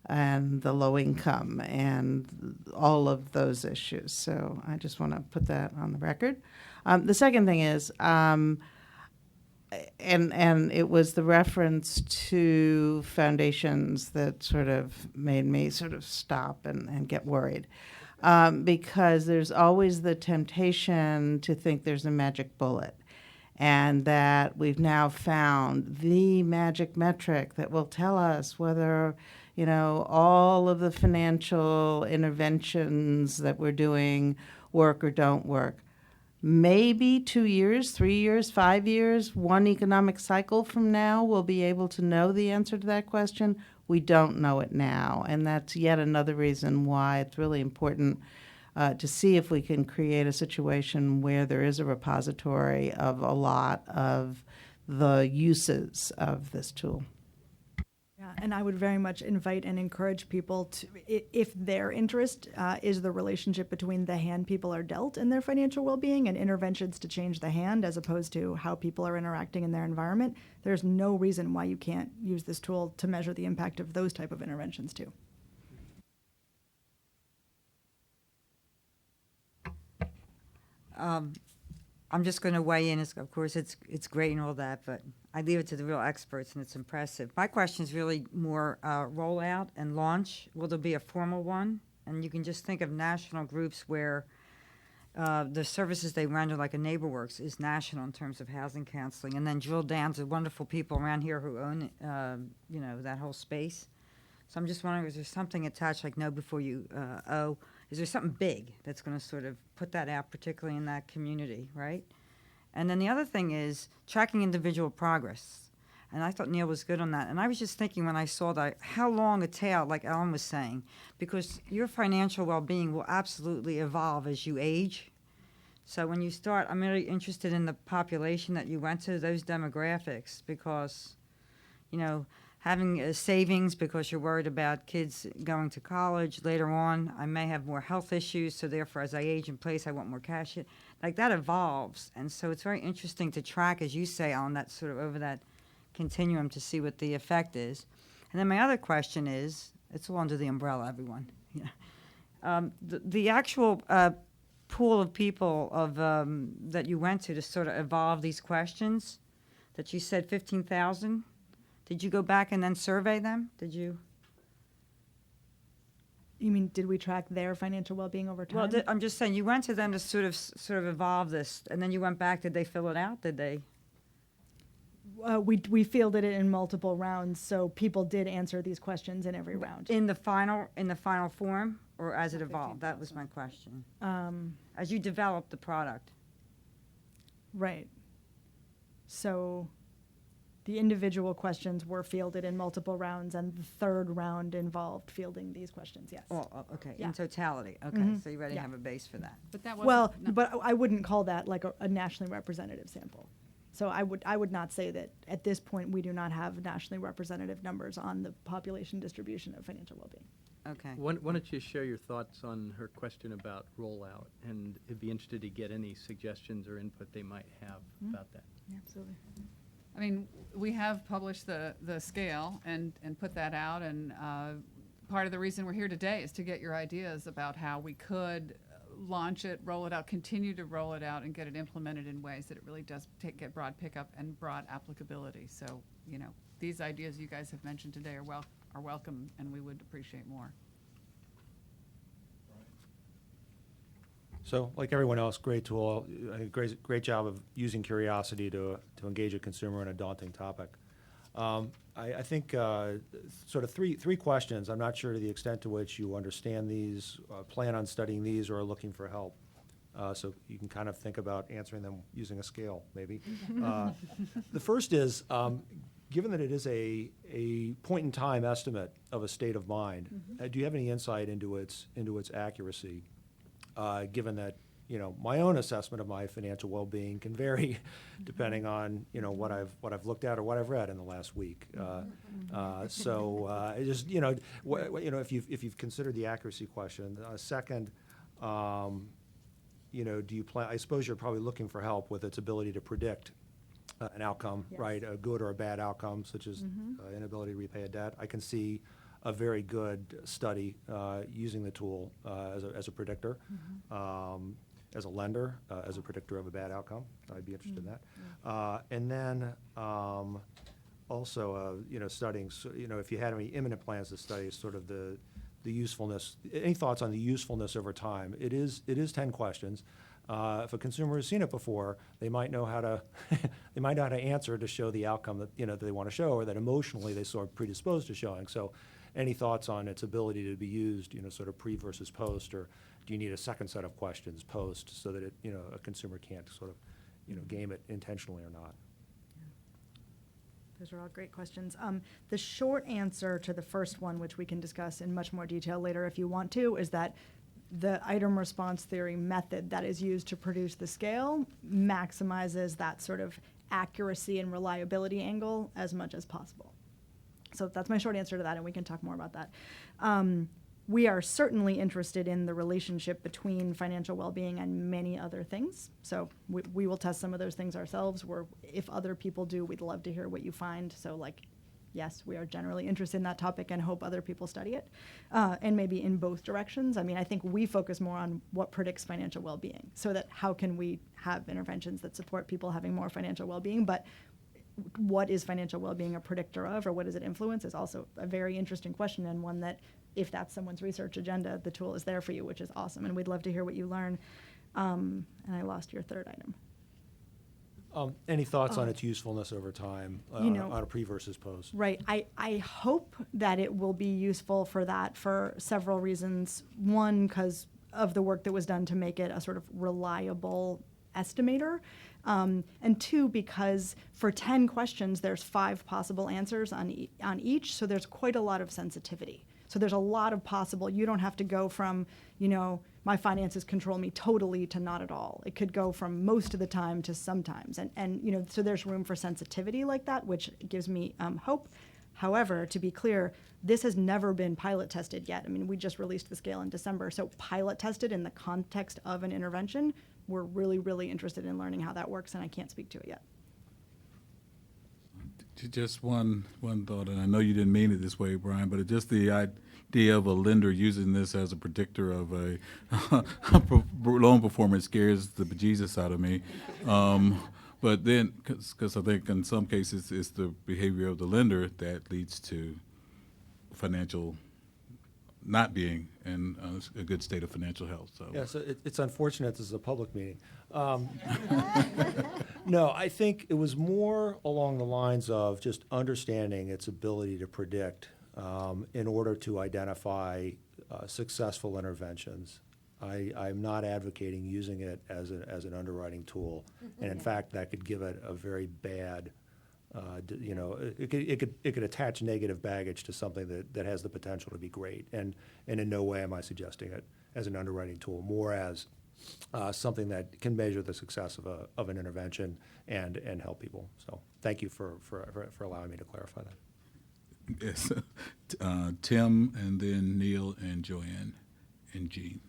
and the low income and all of those issues. So I just want to put that on the record. The second thing is, and it was the reference to foundations that sort of made me sort of stop and get worried. Because there's always the temptation to think there's a magic bullet, and that we've now found the magic metric that will tell us whether, all of the financial interventions that we're doing work or don't work. Maybe 2 years, 3 years, 5 years, one economic cycle from now, we'll be able to know the answer to that question. We don't know it now, and that's yet another reason why it's really important to see if we can create a situation where there is a repository of a lot of the uses of this tool. Yeah, and I would very much invite and encourage people to, if their interest is the relationship between the hand people are dealt and their financial well-being and interventions to change the hand as opposed to how people are interacting in their environment, there's no reason why you can't use this tool to measure the impact of those type of interventions too. I'm just going to weigh in. Of course, it's great and all that, but I leave it to the real experts, and it's impressive. My question is really more rollout and launch. Will there be a formal one? And you can just think of national groups where the services they render, like a NeighborWorks, is national in terms of housing counseling, and then drill down to wonderful people around here who own, that whole space. So I'm just wondering, is there something attached, like Know Before You Owe? Is there something big that's going to sort of put that out, particularly in that community, right? And then the other thing is tracking individual progress. And I thought Neil was good on that. And I was just thinking when I saw that, how long a tail, like Ellen was saying, because your financial well-being will absolutely evolve as you age. So when you start, I'm really interested in the population that you went to, those demographics, because, having a savings because you're worried about kids going to college later on. I may have more health issues, so therefore as I age in place, I want more cash. Like that evolves. And so it's very interesting to track, as you say, on that sort of over that continuum to see what the effect is. And then my other question is, it's all under the umbrella, everyone. The actual pool of people that you went to sort of evolve these questions that you said 15,000. Did you go back and then survey them? Did you? You mean, did we track their financial well-being over time? Well, I'm just saying, you went to them to sort of evolve this, and then you went back. Did they fill it out? Did they? We fielded it in multiple rounds, so people did answer these questions in every round. In the final form, or as it evolved? That was my question. as you develop the product. Right. So the individual questions were fielded in multiple rounds, and the third round involved fielding these questions, yes. Oh, okay, Yeah. in totality, okay, Mhm. so you already Yeah. have a base for that. But that Well, but I wouldn't call that like a nationally representative sample. So I would not say that at this point we do not have nationally representative numbers on the population distribution of financial well-being. Okay. Why don't you share your thoughts on her question about rollout? And it'd be interested to get any suggestions or input they might have about that. Absolutely. I mean, we have published the scale and put that out, and part of the reason we're here today is to get your ideas about how we could launch it, roll it out, continue to roll it out, and get it implemented in ways that it really does get broad pickup and broad applicability. So, you know, these ideas you guys have mentioned today are welcome, and we would appreciate more. So, like everyone else, great tool, great job of using curiosity to engage a consumer in a daunting topic. I think sort of three questions. I'm not sure to the extent to which you understand these, plan on studying these, or are looking for help. So you can kind of think about answering them using a scale, maybe. The first is, given that it is a point-in-time estimate of a state of mind, do you have any insight into its accuracy? Given that, you know, my own assessment of my financial well-being can vary depending on, you know, what I've looked at or what I've read in the last week. So just, you know, if you've considered the accuracy question. Second, you know, do you plan? I suppose you're probably looking for help with its ability to predict an outcome, Yes. right? A good or a bad outcome, such as inability to repay a debt. I can see a very good study using the tool as a predictor, as a lender, as a predictor of a bad outcome. I'd be interested in that. And then also, you know, studying, you know, if you had any imminent plans to study sort of the usefulness, any thoughts on the usefulness over time? It is 10 questions. If a consumer has seen it before, they might know how to they might know how to answer to show the outcome that, you know, that they want to show, or that emotionally they sort of predisposed to showing. So, any thoughts on its ability to be used, you know, sort of pre versus post, or do you need a second set of questions post so that it, you know, a consumer can't sort of, you know, game it intentionally or not? Those are all great questions. The short answer to the first one, which we can discuss in much more detail later if you want to, is that the item response theory method that is used to produce the scale maximizes that sort of accuracy and reliability angle as much as possible. So that's my short answer to that, and we can talk more about that. We are certainly interested in the relationship between financial well-being and many other things. So we will test some of those things ourselves. If other people do, we'd love to hear what you find. So, like, yes, we are generally interested in that topic and hope other people study it, and maybe in both directions. I mean, I think we focus more on what predicts financial well-being, so that how can we have interventions that support people having more financial well-being, but what is financial well-being a predictor of, or what does it influence, is also a very interesting question, and one that, if that's someone's research agenda, the tool is there for you, which is awesome, and we'd love to hear what you learn. And I lost your third item. Any thoughts on its usefulness over time, You know, on a pre versus post? Right. I hope that it will be useful for that for several reasons. One, because of the work that was done to make it a sort of reliable estimator. And two, because for 10 questions, there's 5 possible answers on each, so there's quite a lot of sensitivity. So there's a lot of possible, you don't have to go from, you know, my finances control me totally to not at all. It could go from most of the time to sometimes. And you know, so there's room for sensitivity like that, which gives me hope. However, to be clear, this has never been pilot tested yet. I mean, we just released the scale in December, so pilot tested in the context of an intervention. We're really, really interested in learning how that works, and I can't speak to it yet. Just one thought, and I know you didn't mean it this way, Brian, but just the idea of a lender using this as a predictor of a loan performance scares the bejesus out of me. But then, because I think in some cases it's the behavior of the lender that leads to financial not being in a good state of financial health. So yeah, so it's unfortunate this is a public meeting. No, I think it was more along the lines of just understanding its ability to predict in order to identify successful interventions. I'm not advocating using it as an underwriting tool. And in fact, that could give it a very bad, it could attach negative baggage to something that has the potential to be great. And in no way am I suggesting it as an underwriting tool, more as something that can measure the success of an intervention and help people. So thank you for allowing me to clarify that. Yes, Tim, and then Neil and Joanne and Jean.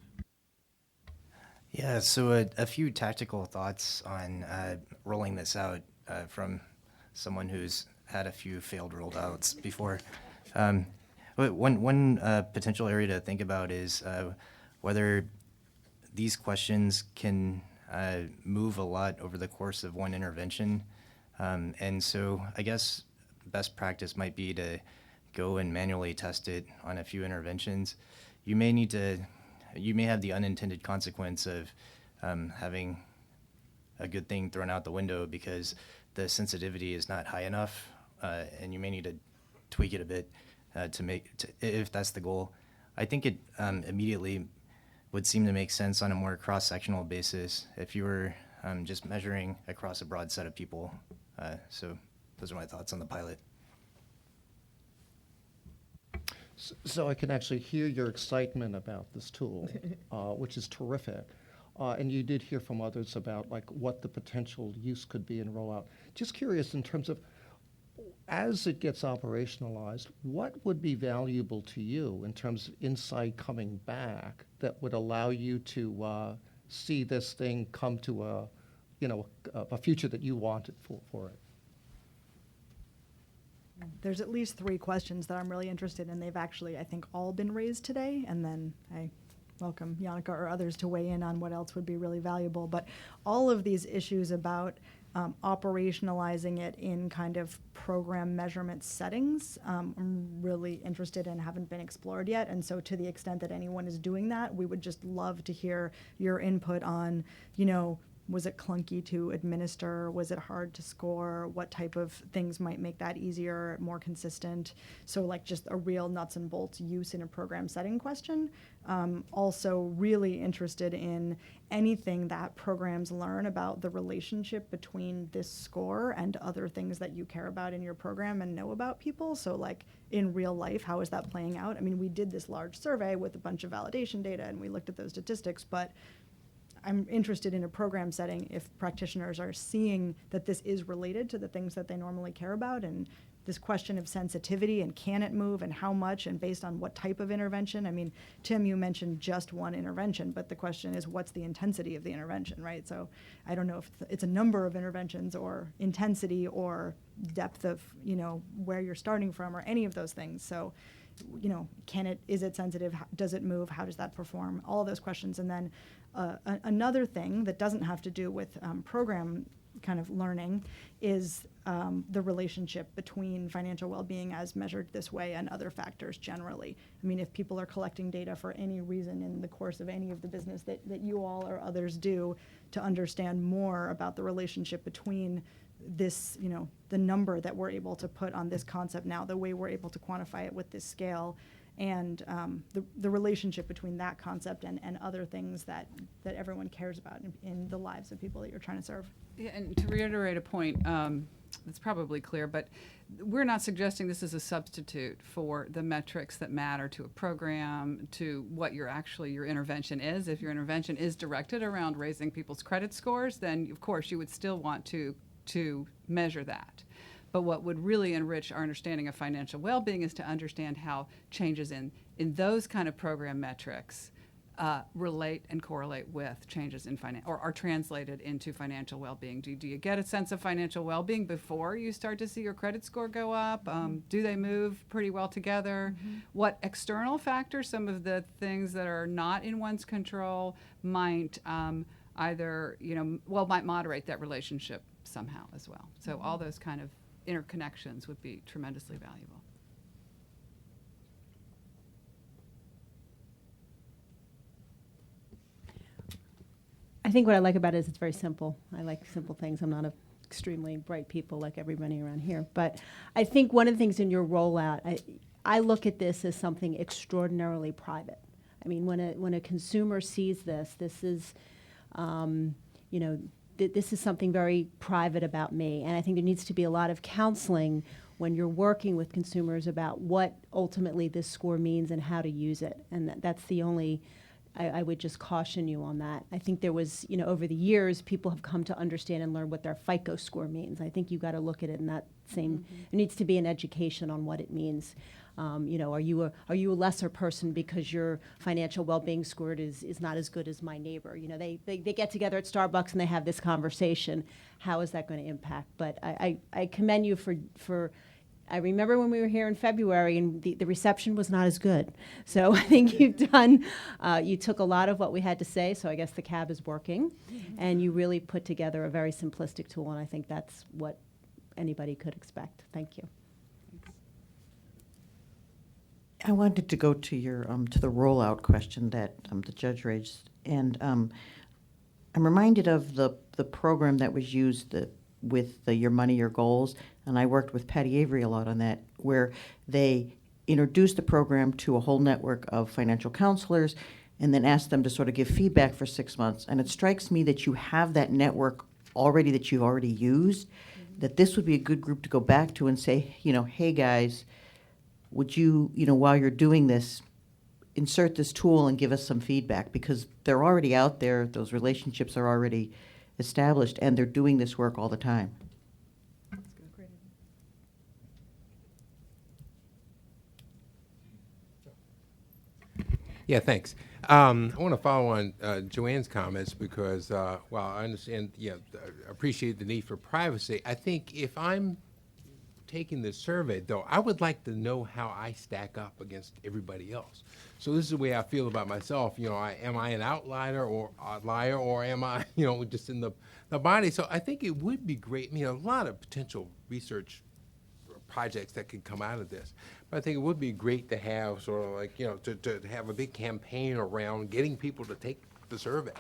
Yeah, so a few tactical thoughts on rolling this out from someone who's had a few failed rollouts before. One potential area to think about is whether these questions can move a lot over the course of one intervention. And so I guess best practice might be to go and manually test it on a few interventions. You may have the unintended consequence of having a good thing thrown out the window because the sensitivity is not high enough, and you may need to tweak it a bit if that's the goal. I think it immediately would seem to make sense on a more cross-sectional basis if you were just measuring across a broad set of people. So those are my thoughts on the pilot. So I can actually hear your excitement about this tool, which is terrific. And you did hear from others about like what the potential use could be in rollout. Just curious in terms of, as it gets operationalized, what would be valuable to you in terms of insight coming back that would allow you to see this thing come to a future that you wanted for it? There's at least 3 questions that I'm really interested in. They've actually, I think, all been raised today, and then I welcome Yannicka or others to weigh in on what else would be really valuable. But all of these issues about operationalizing it in kind of program measurement settings, I'm really interested in, haven't been explored yet. And so to the extent that anyone is doing that, we would just love to hear your input on, was it clunky to administer? Was it hard to score? What type of things might make that easier, more consistent? So like just a real nuts and bolts use in a program setting question. Also really interested in anything that programs learn about the relationship between this score and other things that you care about in your program and know about people. So like in real life, how is that playing out? I mean, we did this large survey with a bunch of validation data and we looked at those statistics, but I'm interested in a program setting if practitioners are seeing that this is related to the things that they normally care about, and this question of sensitivity and can it move and how much and based on what type of intervention. I mean, Tim, you mentioned just one intervention, but the question is what's the intensity of the intervention, right? So I don't know if it's a number of interventions or intensity or depth of, where you're starting from or any of those things. So is it sensitive? Does it move? How does that perform? All of those questions. And then another thing that doesn't have to do with program kind of learning is the relationship between financial well-being as measured this way and other factors generally. I mean, if people are collecting data for any reason in the course of any of the business that you all or others do to understand more about the relationship between this, the number that we're able to put on this concept now, the way we're able to quantify it with this scale, and the relationship between that concept and other things that everyone cares about in the lives of people that you're trying to serve. Yeah, and to reiterate a point that's probably clear, but we're not suggesting this is a substitute for the metrics that matter to a program, to what your intervention is. If your intervention is directed around raising people's credit scores, then of course you would still want to measure that. But what would really enrich our understanding of financial well-being is to understand how changes in those kind of program metrics relate and correlate with changes in or are translated into financial well-being. Do you get a sense of financial well-being before you start to see your credit score go up? Do they move pretty well together? Mm-hmm. What external factors, some of the things that are not in one's control, might might moderate that relationship somehow as well. So all those kind of interconnections would be tremendously valuable. I think what I like about it is it's very simple. I like simple things. I'm not extremely bright people like everybody around here. But I think one of the things in your rollout, I look at this as something extraordinarily private. I mean, when a consumer sees this, this is, you know, this is something very private about me. And I think there needs to be a lot of counseling when you're working with consumers about what ultimately this score means and how to use it. And that's the only, I would just caution you on that. I think there was, you know, over the years, people have come to understand and learn what their FICO score means. I think you got to look at it in that same, there needs to be an education on what it means. You know, are you a lesser person because your financial well-being score is not as good as my neighbor? You know, they get together at Starbucks and they have this conversation. How is that going to impact? But I commend you for I remember when we were here in February and the reception was not as good. So I think you've done, you took a lot of what we had to say, so I guess the cab is working, and you really put together a very simplistic tool, and I think that's what anybody could expect. Thank you. I wanted to go to your to the rollout question that the judge raised, and I'm reminded of the program that was used with the Your Money, Your Goals, and I worked with Patty Avery a lot on that, where they introduced the program to a whole network of financial counselors and then asked them to sort of give feedback for 6 months. And it strikes me that you have that network already that you've already used, that this would be a good group to go back to and say, you know, hey guys, would you, you know, while you're doing this, insert this tool and give us some feedback, because they're already out there, those relationships are already established, and they're doing this work all the time. Yeah, thanks. I want to follow on Joanne's comments because, while I understand, appreciate the need for privacy, I think if I'm taking this survey, though, I would like to know how I stack up against everybody else. So this is the way I feel about myself. You know, am I an outlier or am I, you know, just in the body? So I think it would be great. I mean, a lot of potential research projects that could come out of this. But I think it would be great to have sort of like, you know, to have a big campaign around getting people to take the survey.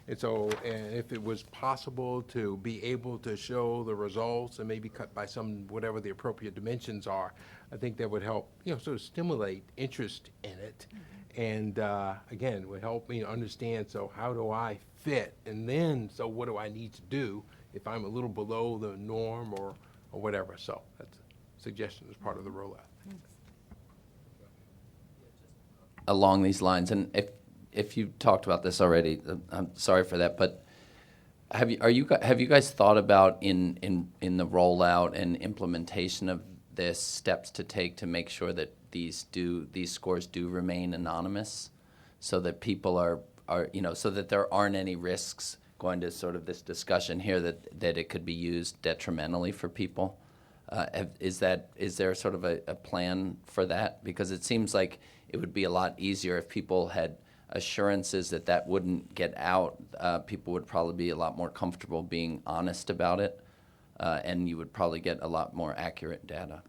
And so if it was possible to be able to show the results and maybe cut by some, whatever the appropriate dimensions are, I think that would help, you know, sort of stimulate interest in it. And again, it would help me understand, so how do I fit? And then, so what do I need to do if I'm a little below the norm or whatever? So that's a suggestion as part of the rollout. Along these lines, and if you talked about this already, I'm sorry for that, but have you guys thought about in the rollout and implementation of this steps to take to make sure that these scores do remain anonymous, so that people are you know, so that there aren't any risks going to sort of this discussion here that it could be used detrimentally for people? Is there sort of a plan for that? Because it seems like it would be a lot easier if people had assurances that wouldn't get out. People would probably be a lot more comfortable being honest about it, and you would probably get a lot more accurate data.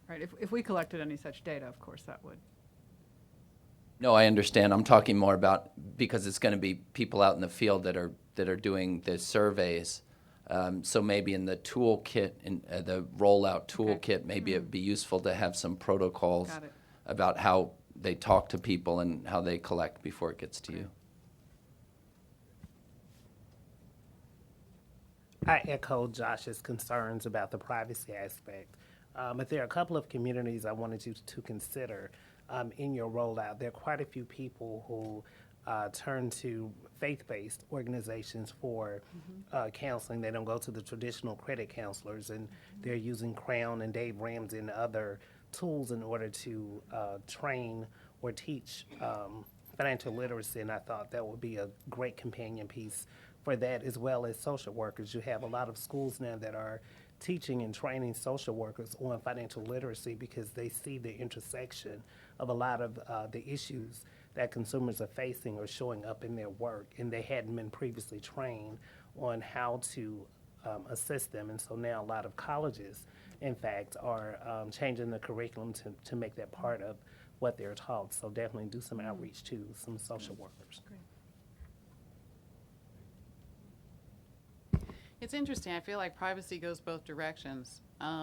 Right. If we collected any such data, of course, that would. No, I understand. I'm talking more about because it's going to be people out in the field that are doing the surveys. So maybe in the toolkit, in the rollout toolkit, maybe it'd be useful to have some protocols about how they talk to people and how they collect before it gets to you. I echo Josh's concerns about the privacy aspect. But there are a couple of communities I wanted you to consider in your rollout. There are quite a few people who turn to faith-based organizations for counseling. They don't go to the traditional credit counselors, and they're using Crown and Dave Ramsey and other tools in order to train or teach financial literacy, and I thought that would be a great companion piece for that, as well as social workers. You have a lot of schools now that are teaching and training social workers on financial literacy because they see the intersection of a lot of the issues that consumers are facing or showing up in their work, and they hadn't been previously trained on how to assist them. And so now a lot of colleges, in fact, are changing the curriculum to make that part of what they're taught. So definitely do some outreach to some social workers. It's interesting. I feel like privacy goes both directions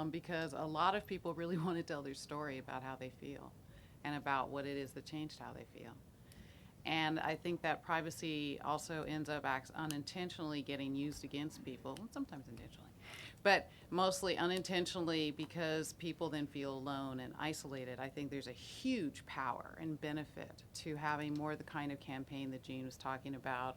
because a lot of people really want to tell their story about how they feel. and about what it is that changed how they feel. And I think that privacy also ends up unintentionally getting used against people, and sometimes intentionally, but mostly unintentionally because people then feel alone and isolated. I think there's a huge power and benefit to having more the kind of campaign that Jean was talking about,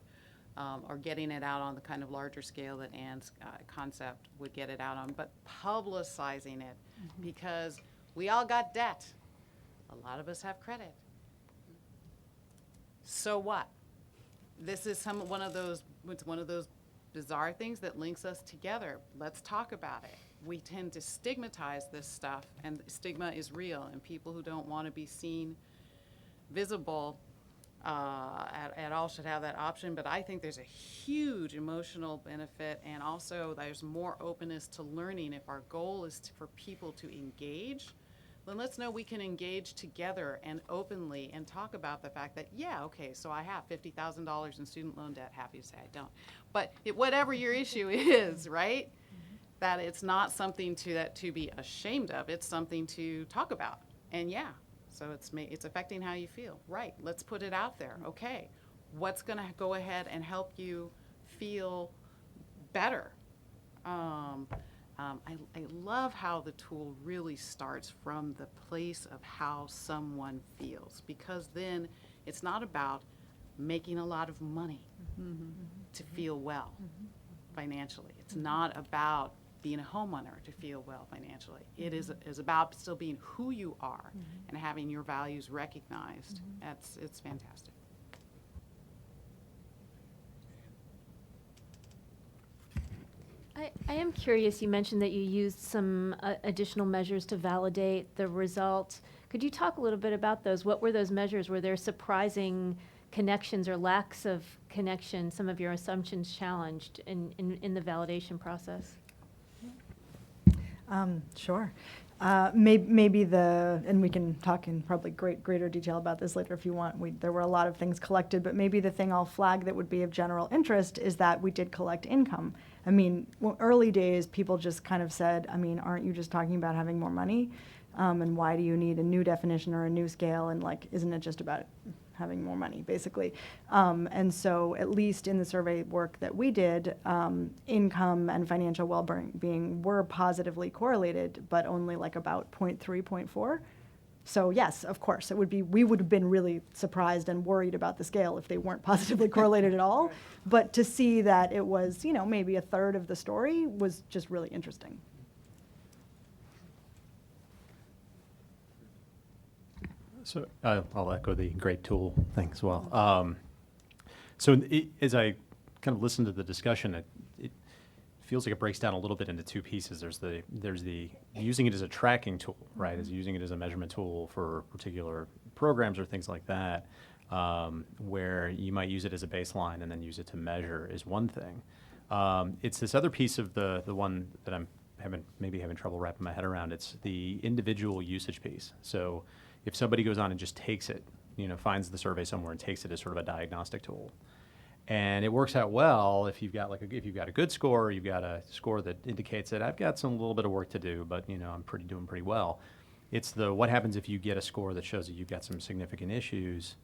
or getting it out on the kind of larger scale that Anne's concept would get it out on, but publicizing it, because we all got debt. A lot of us have credit. So what? This is it's one of those bizarre things that links us together. Let's talk about it. We tend to stigmatize this stuff, and stigma is real, and people who don't want to be seen visible at all should have that option. But I think there's a huge emotional benefit, and also there's more openness to learning. If our goal is for people to engage, then let's know we can engage together and openly and talk about the fact that, yeah, okay, so I have $50,000 in student loan debt. Happy to say I don't. But whatever your issue is, right, that it's not something to be ashamed of. It's something to talk about. And yeah, so it's affecting how you feel. Right, let's put it out there. Okay, what's going to go ahead and help you feel better? I love how the tool really starts from the place of how someone feels, because then it's not about making a lot of money to feel well financially. It's not about being a homeowner to feel well financially. It is about still being who you are and having your values recognized. It's fantastic. I am curious, you mentioned that you used some additional measures to validate the result. Could you talk a little bit about those? What were those measures? Were there surprising connections or lacks of connection, some of your assumptions challenged in the validation process? Sure. Maybe and we can talk in probably greater detail about this later if you want. There were a lot of things collected, but maybe the thing I'll flag that would be of general interest is that we did collect income. I mean, early days, people just kind of said, I mean, aren't you just talking about having more money? And why do you need a new definition or a new scale? And like, isn't it just about having more money, basically? And so at least in the survey work that we did, income and financial well-being were positively correlated, but only like about 0.3, 0.4. So yes, of course, we would have been really surprised and worried about the scale if they weren't positively correlated at all. Right. But to see that it was, maybe a third of the story was just really interesting. So I'll echo the great tool thing as well. As I kind of listen to the discussion, it feels like it breaks down a little bit into two pieces. There's the using it as a tracking tool, right? As using it as a measurement tool for particular programs or things like that, where you might use it as a baseline and then use it to measure is one thing. It's this other piece of the one that I'm having trouble wrapping my head around. It's the individual usage piece. So if somebody goes on and just takes it, finds the survey somewhere and takes it as sort of a diagnostic tool, and it works out well if you've got a good score, or you've got a score that indicates that I've got a little bit of work to do, but I'm doing pretty well. It's what happens if you get a score that shows that you've got some significant issues,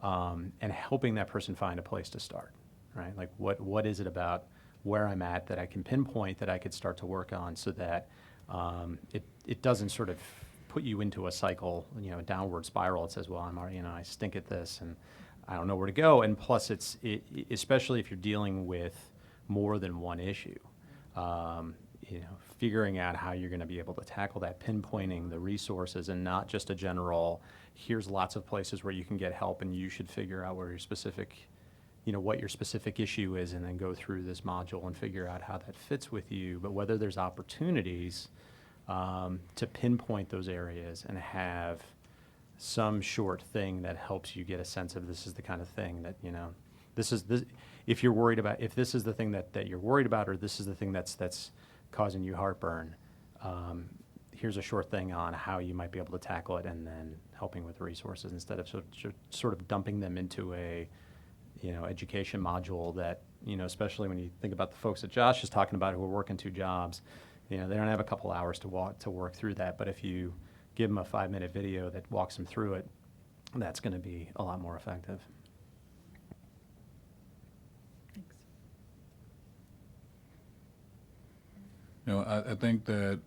and helping that person find a place to start, right? Like what is it about where I'm at that I can pinpoint that I could start to work on, so that it doesn't sort of put you into a cycle, a downward spiral. It says, well, I stink at this and I don't know where to go. And plus, especially if you're dealing with more than one issue, figuring out how you're going to be able to tackle that, pinpointing the resources, and not just a general, here's lots of places where you can get help and you should figure out where your specific, what your specific issue is, and then go through this module and figure out how that fits with you. But whether there's opportunities to pinpoint those areas and have some short thing that helps you get a sense of, this is the kind of thing that, if you're worried about, if this is the thing that you're worried about, or this is the thing that's causing you heartburn, here's a short thing on how you might be able to tackle it, and then helping with resources instead of sort of dumping them into a, education module that, especially when you think about the folks that Josh is talking about who are working two jobs, they don't have a couple hours to work through that. But if you give them a 5-minute video that walks them through it, that's going to be a lot more effective. You know, I think that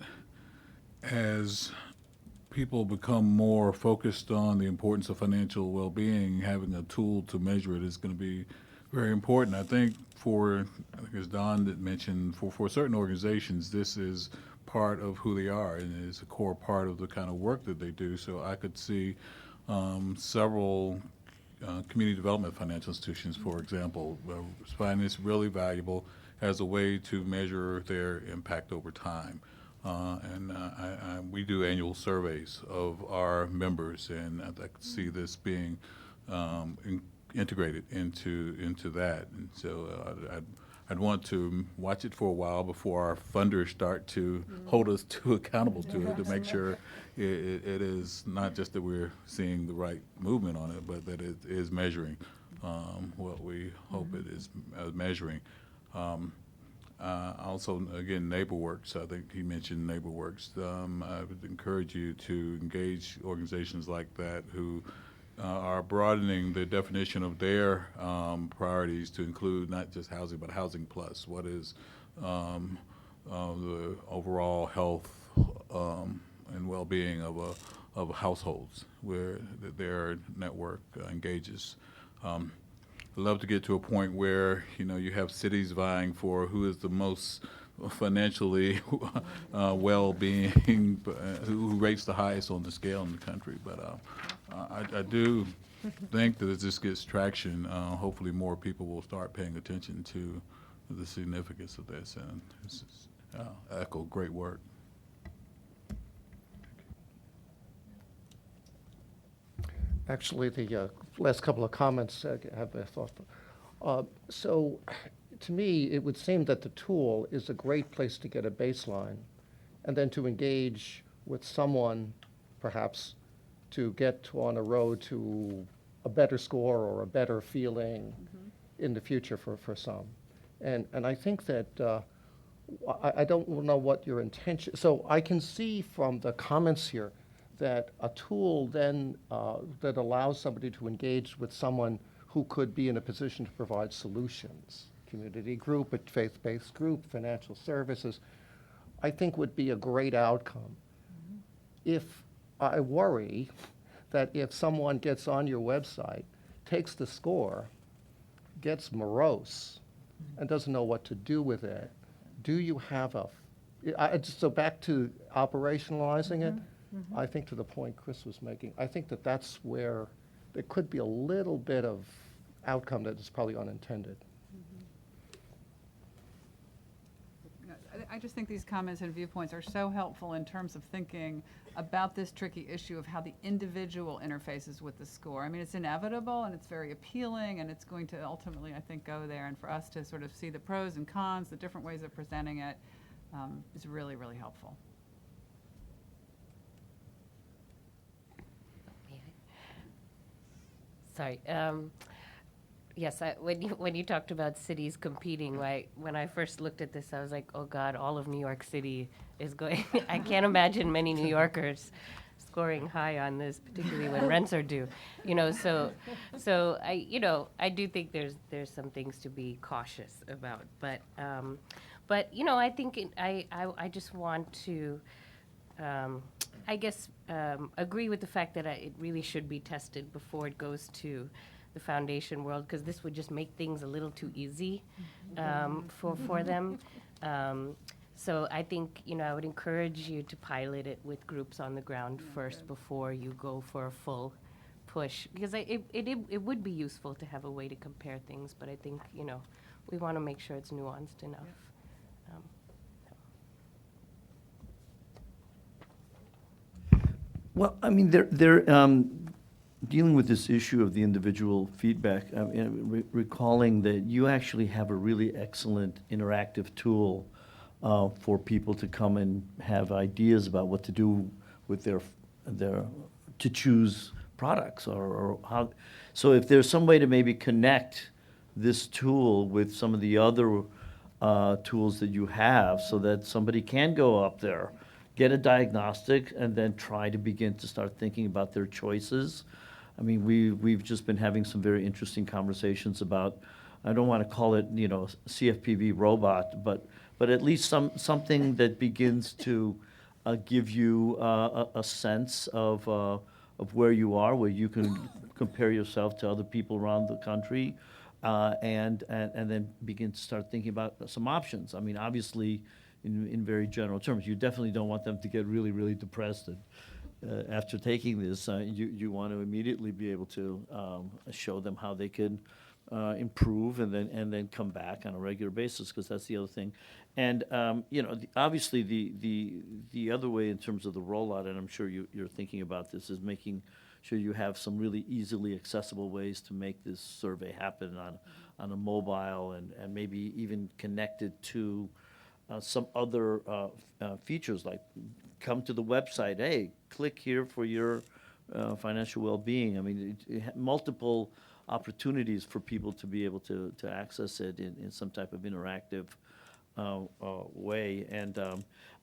as people become more focused on the importance of financial well-being, having a tool to measure it is going to be very important. I think as Don that mentioned, for certain organizations, this is part of who they are and is a core part of the kind of work that they do. So I could see several community development financial institutions, for example, find this really valuable as a way to measure their impact over time. We do annual surveys of our members, and I could see this being integrated into that. And so I'd want to watch it for a while before our funders start to hold us accountable to it, to make sure it is not just that we're seeing the right movement on it, but that it is measuring what we hope it is measuring. Also, again, NeighborWorks. I think he mentioned NeighborWorks. I would encourage you to engage organizations like that who are broadening the definition of their priorities to include not just housing, but housing plus. What is the overall health and well-being of households where their network engages? I'd love to get to a point where, you know, you have cities vying for who is the most financially well-being, who rates the highest on the scale in the country. But I do think that as this gets traction, hopefully more people will start paying attention to the significance of this. And this is, echo great work. Actually, the last couple of comments have a thought. So, to me, it would seem that the tool is a great place to get a baseline, and then to engage with someone, perhaps, to get on a road to a better score or a better feeling in the future for some. And I think that I don't know what your intention. So I can see from the comments here that a tool then that allows somebody to engage with someone who could be in a position to provide solutions, community group, a faith-based group, financial services, I think would be a great outcome. If I worry that if someone gets on your website, takes the score, gets morose, and doesn't know what to do with it, do you have so back to operationalizing it, I think to the point Chris was making, I think that that's where there could be a little bit of outcome that is probably unintended. I just think these comments and viewpoints are so helpful in terms of thinking about this tricky issue of how the individual interfaces with the score. I mean, it's inevitable and it's very appealing, and it's going to ultimately, I think, go there. And for us to sort of see the pros and cons, the different ways of presenting it, is really, really helpful. Sorry. Yes, when you talked about cities competing, when I first looked at this, I was like, oh God, all of New York City is going. I can't imagine many New Yorkers scoring high on this, particularly when rents are due. So I do think there's some things to be cautious about. But I think I just want to. Agree with the fact that it really should be tested before it goes to the foundation world, because this would just make things a little too easy for them. So I think, I would encourage you to pilot it with groups on the ground first before you go for a full push, because it would be useful to have a way to compare things, but I think, we want to make sure it's nuanced enough. Well, I mean, they're dealing with this issue of the individual feedback. I mean, recalling that you actually have a really excellent interactive tool for people to come and have ideas about what to do with their to choose products or how. So if there's some way to maybe connect this tool with some of the other tools that you have, so that somebody can go up there, get a diagnostic, and then try to begin to start thinking about their choices. I mean, we've just been having some very interesting conversations about, I don't want to call it, CFPB robot, but at least something that begins to give you a sense of where you are, where you can compare yourself to other people around the country, and then begin to start thinking about some options. I mean, obviously, in very general terms, you definitely don't want them to get really, really depressed. And after taking this, you want to immediately be able to show them how they can improve, and then come back on a regular basis, because that's the other thing. And obviously the other way in terms of the rollout, and I'm sure you're thinking about this, is making sure you have some really easily accessible ways to make this survey happen on a mobile, and maybe even connected to some other features, like come to the website, hey, click here for your financial well-being. I mean, multiple opportunities for people to be able to access it in some type of interactive way. And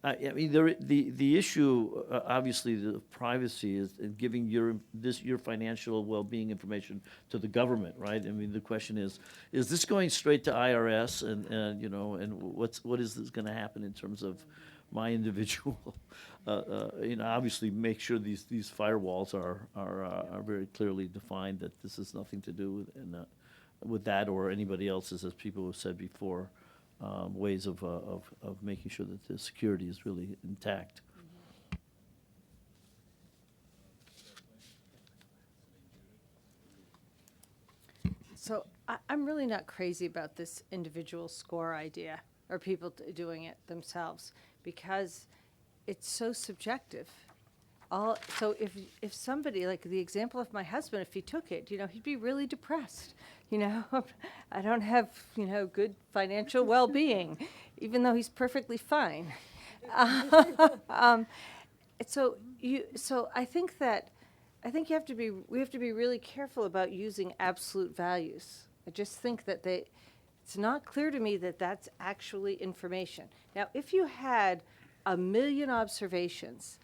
I mean, the issue, obviously, the privacy is giving your financial well-being information to the government, right? I mean, the question is this going straight to IRS, and what is this going to happen in terms of my individual? Obviously, make sure these firewalls are very clearly defined, that this has nothing to do with that or anybody else's, as people have said before. Ways of making sure that the security is really intact. So I'm really not crazy about this individual score idea, or people doing it themselves, because it's so subjective. So if somebody, like the example of my husband, if he took it, he'd be really depressed. I don't have, good financial well-being, even though he's perfectly fine. So I think we have to be really careful about using absolute values. I just think that it's not clear to me that that's actually information. Now, if you had 1 million observations,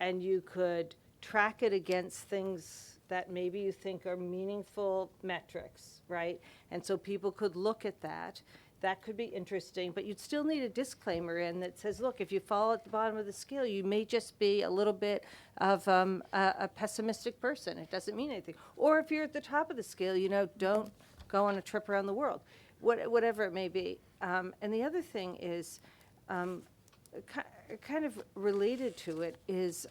and you could track it against things that maybe you think are meaningful metrics, right? And so people could look at that. That could be interesting, but you'd still need a disclaimer in that says, look, if you fall at the bottom of the scale, you may just be a little bit of a pessimistic person. It doesn't mean anything. Or if you're at the top of the scale, don't go on a trip around the world, whatever it may be. And the other thing is, kind of related to it, is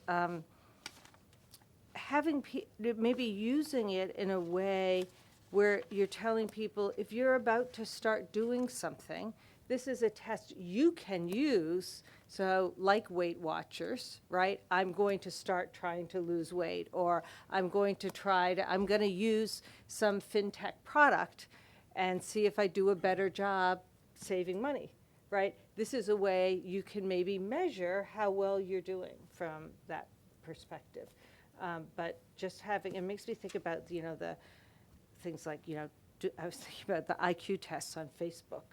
maybe using it in a way where you're telling people, if you're about to start doing something, this is a test you can use. So like Weight Watchers, right? I'm going to start trying to lose weight, or I'm going to use some fintech product and see if I do a better job saving money, right? This is a way you can maybe measure how well you're doing from that perspective. But just it makes me think about, the things like, I was thinking about the IQ tests on Facebook.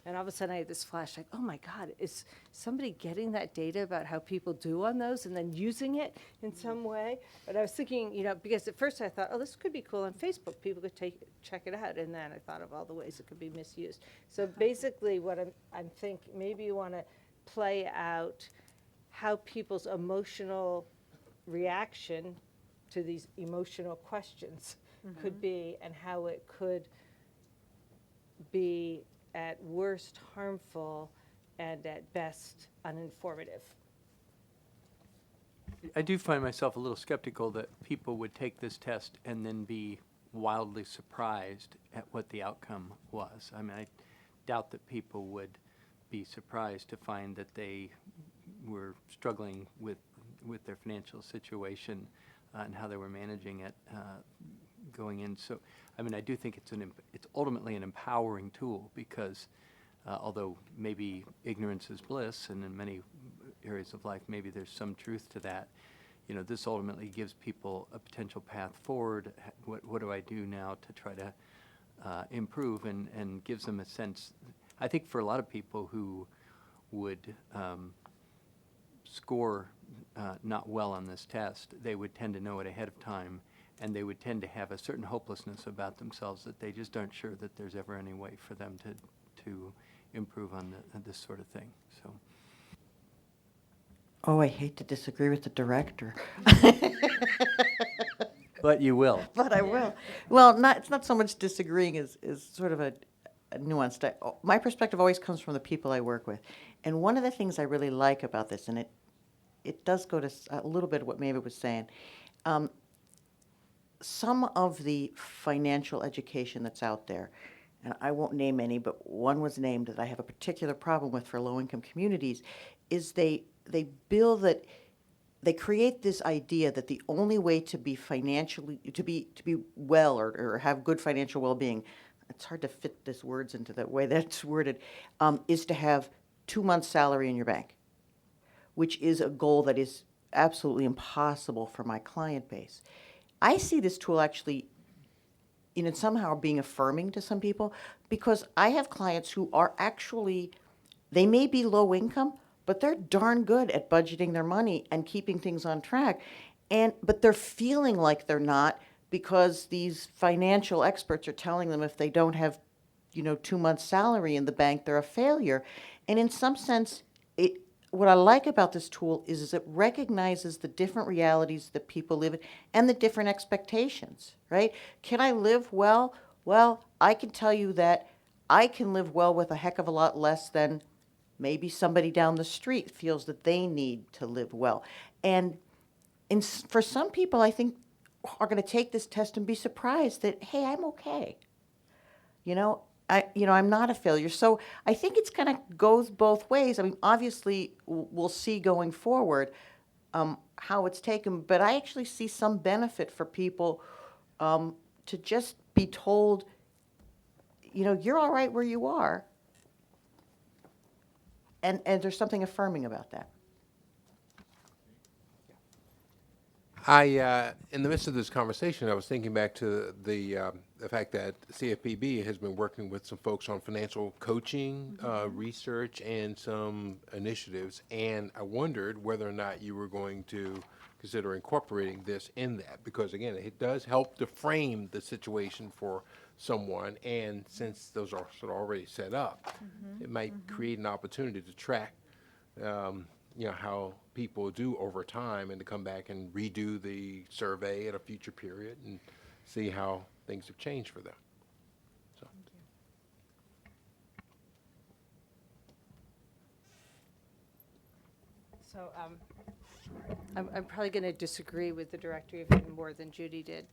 And all of a sudden I had this flash, like, oh my God, is somebody getting that data about how people do on those and then using it in some way? But I was thinking, because at first I thought, oh, this could be cool on Facebook. People could check it out. And then I thought of all the ways it could be misused. So basically what I'm thinking, maybe you want to play out how people's emotional reaction to these emotional questions could be, and how it could be at worst harmful and at best uninformative. I do find myself a little skeptical that people would take this test and then be wildly surprised at what the outcome was. I mean, I doubt that people would be surprised to find that they were struggling with their financial situation and how they were managing it going in. So, I mean, I do think it's ultimately an empowering tool, because although maybe ignorance is bliss, and in many areas of life maybe there's some truth to that, this ultimately gives people a potential path forward. What do I do now to try to improve, and gives them a sense. I think for a lot of people who would score not well on this test, they would tend to know it ahead of time, and they would tend to have a certain hopelessness about themselves that they just aren't sure that there's ever any way for them to improve on this sort of thing. So. Oh, I hate to disagree with the director. But you will. But I will. Well, it's not so much disagreeing as sort of a nuanced. My perspective always comes from the people I work with. And one of the things I really like about this, and it does go to a little bit of what Maeve was saying, some of the financial education that's out there, and I won't name any, but one was named that I have a particular problem with for low-income communities, is they build that. They create this idea that the only way to be financially, to be well or have good financial well-being, it's hard to fit these words into the way that's worded, is to have 2 months' salary in your bank, which is a goal that is absolutely impossible for my client base. I see this tool actually, somehow being affirming to some people, because I have clients who are actually, they may be low income, but they're darn good at budgeting their money and keeping things on track. But they're feeling like they're not because these financial experts are telling them if they don't have, 2 months' salary in the bank, they're a failure. And in some sense, what I like about this tool is it recognizes the different realities that people live in and the different expectations, right? Can I live well? Well, I can tell you that I can live well with a heck of a lot less than maybe somebody down the street feels that they need to live well. And for some people, I think, are going to take this test and be surprised that, hey, I'm okay. I'm not a failure. So I think it's kind of goes both ways. I mean, obviously, we'll see going forward how it's taken, but I actually see some benefit for people to just be told, you're all right where you are. And there's something affirming about that. In the midst of this conversation, I was thinking back to the fact that CFPB has been working with some folks on financial coaching, research, and some initiatives, and I wondered whether or not you were going to consider incorporating this in that, because again, it does help to frame the situation for someone, and since those are sort of already set up, it might create an opportunity to track how people do over time, and to come back and redo the survey at a future period and see how things have changed for them. So I'm probably going to disagree with the director even more than Judy did.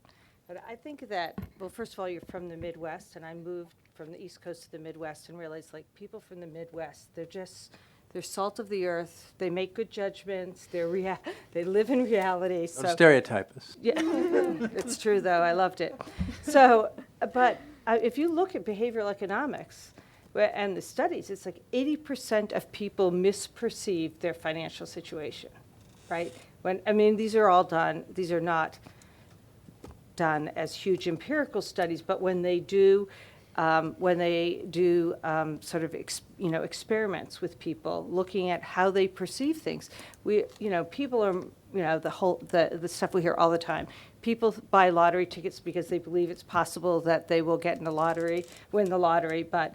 But I think that, well, first of all, you're from the Midwest, and I moved from the East Coast to the Midwest and realized, people from the Midwest, they're salt of the earth. They make good judgments. They live in reality. Don't stereotype us. Yeah, it's true, though. I loved it. So, but if you look at behavioral economics and the studies, it's like 80% of people misperceive their financial situation, right? These are all done. These are not done as huge empirical studies, but when they do sort of experiments with people, looking at how they perceive things, people are the stuff we hear all the time. People buy lottery tickets because they believe it's possible that they will win the lottery, but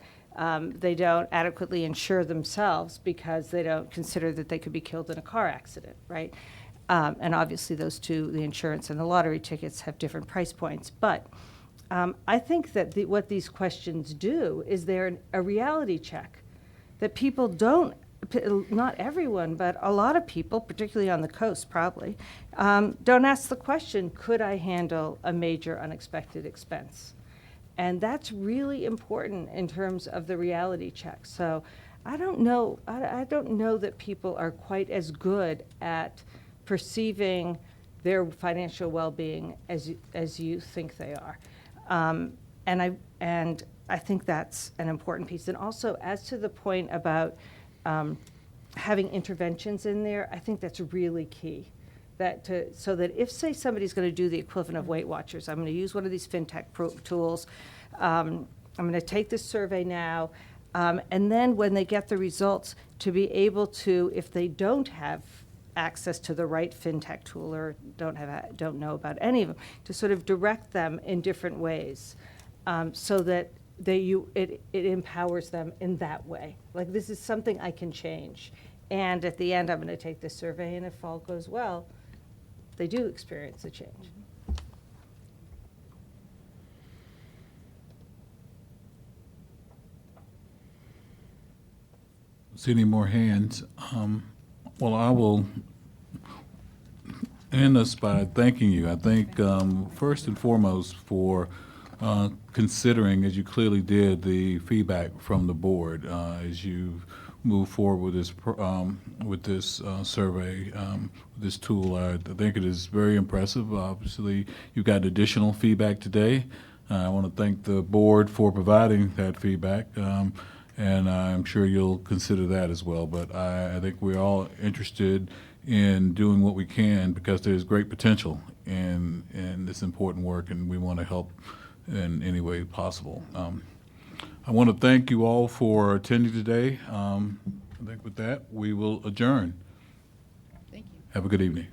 they don't adequately insure themselves because they don't consider that they could be killed in a car accident, right? And obviously those two, the insurance and the lottery tickets, have different price points. But I think that what these questions do is they're a reality check that people don't, not everyone, but a lot of people, particularly on the coast probably, don't ask the question, could I handle a major unexpected expense? And that's really important in terms of the reality check. So I don't know that people are quite as good at perceiving their financial well-being as you think they are. And I think that's an important piece. And also, as to the point about having interventions in there, I think that's really key. So that if, say, somebody's going to do the equivalent of Weight Watchers, I'm going to use one of these fintech tools. I'm going to take this survey now, and then when they get the results, to be able to, if they don't have access to the right fintech tool or don't know about any of them, to sort of direct them in different ways, so that it empowers them in that way. Like, this is something I can change. And at the end, I'm going to take this survey, and if all goes well, they do experience a change. See any more hands? Well, I will end us by thanking you. I think first and foremost for considering, as you clearly did, the feedback from the board as you move forward with this survey, this tool. I think it is very impressive. Obviously, you've got additional feedback today. I want to thank the board for providing that feedback. And I'm sure you'll consider that as well. But I think we're all interested in doing what we can because there's great potential in this important work, and we want to help in any way possible. I want to thank you all for attending today. I think with that, we will adjourn. Thank you. Have a good evening.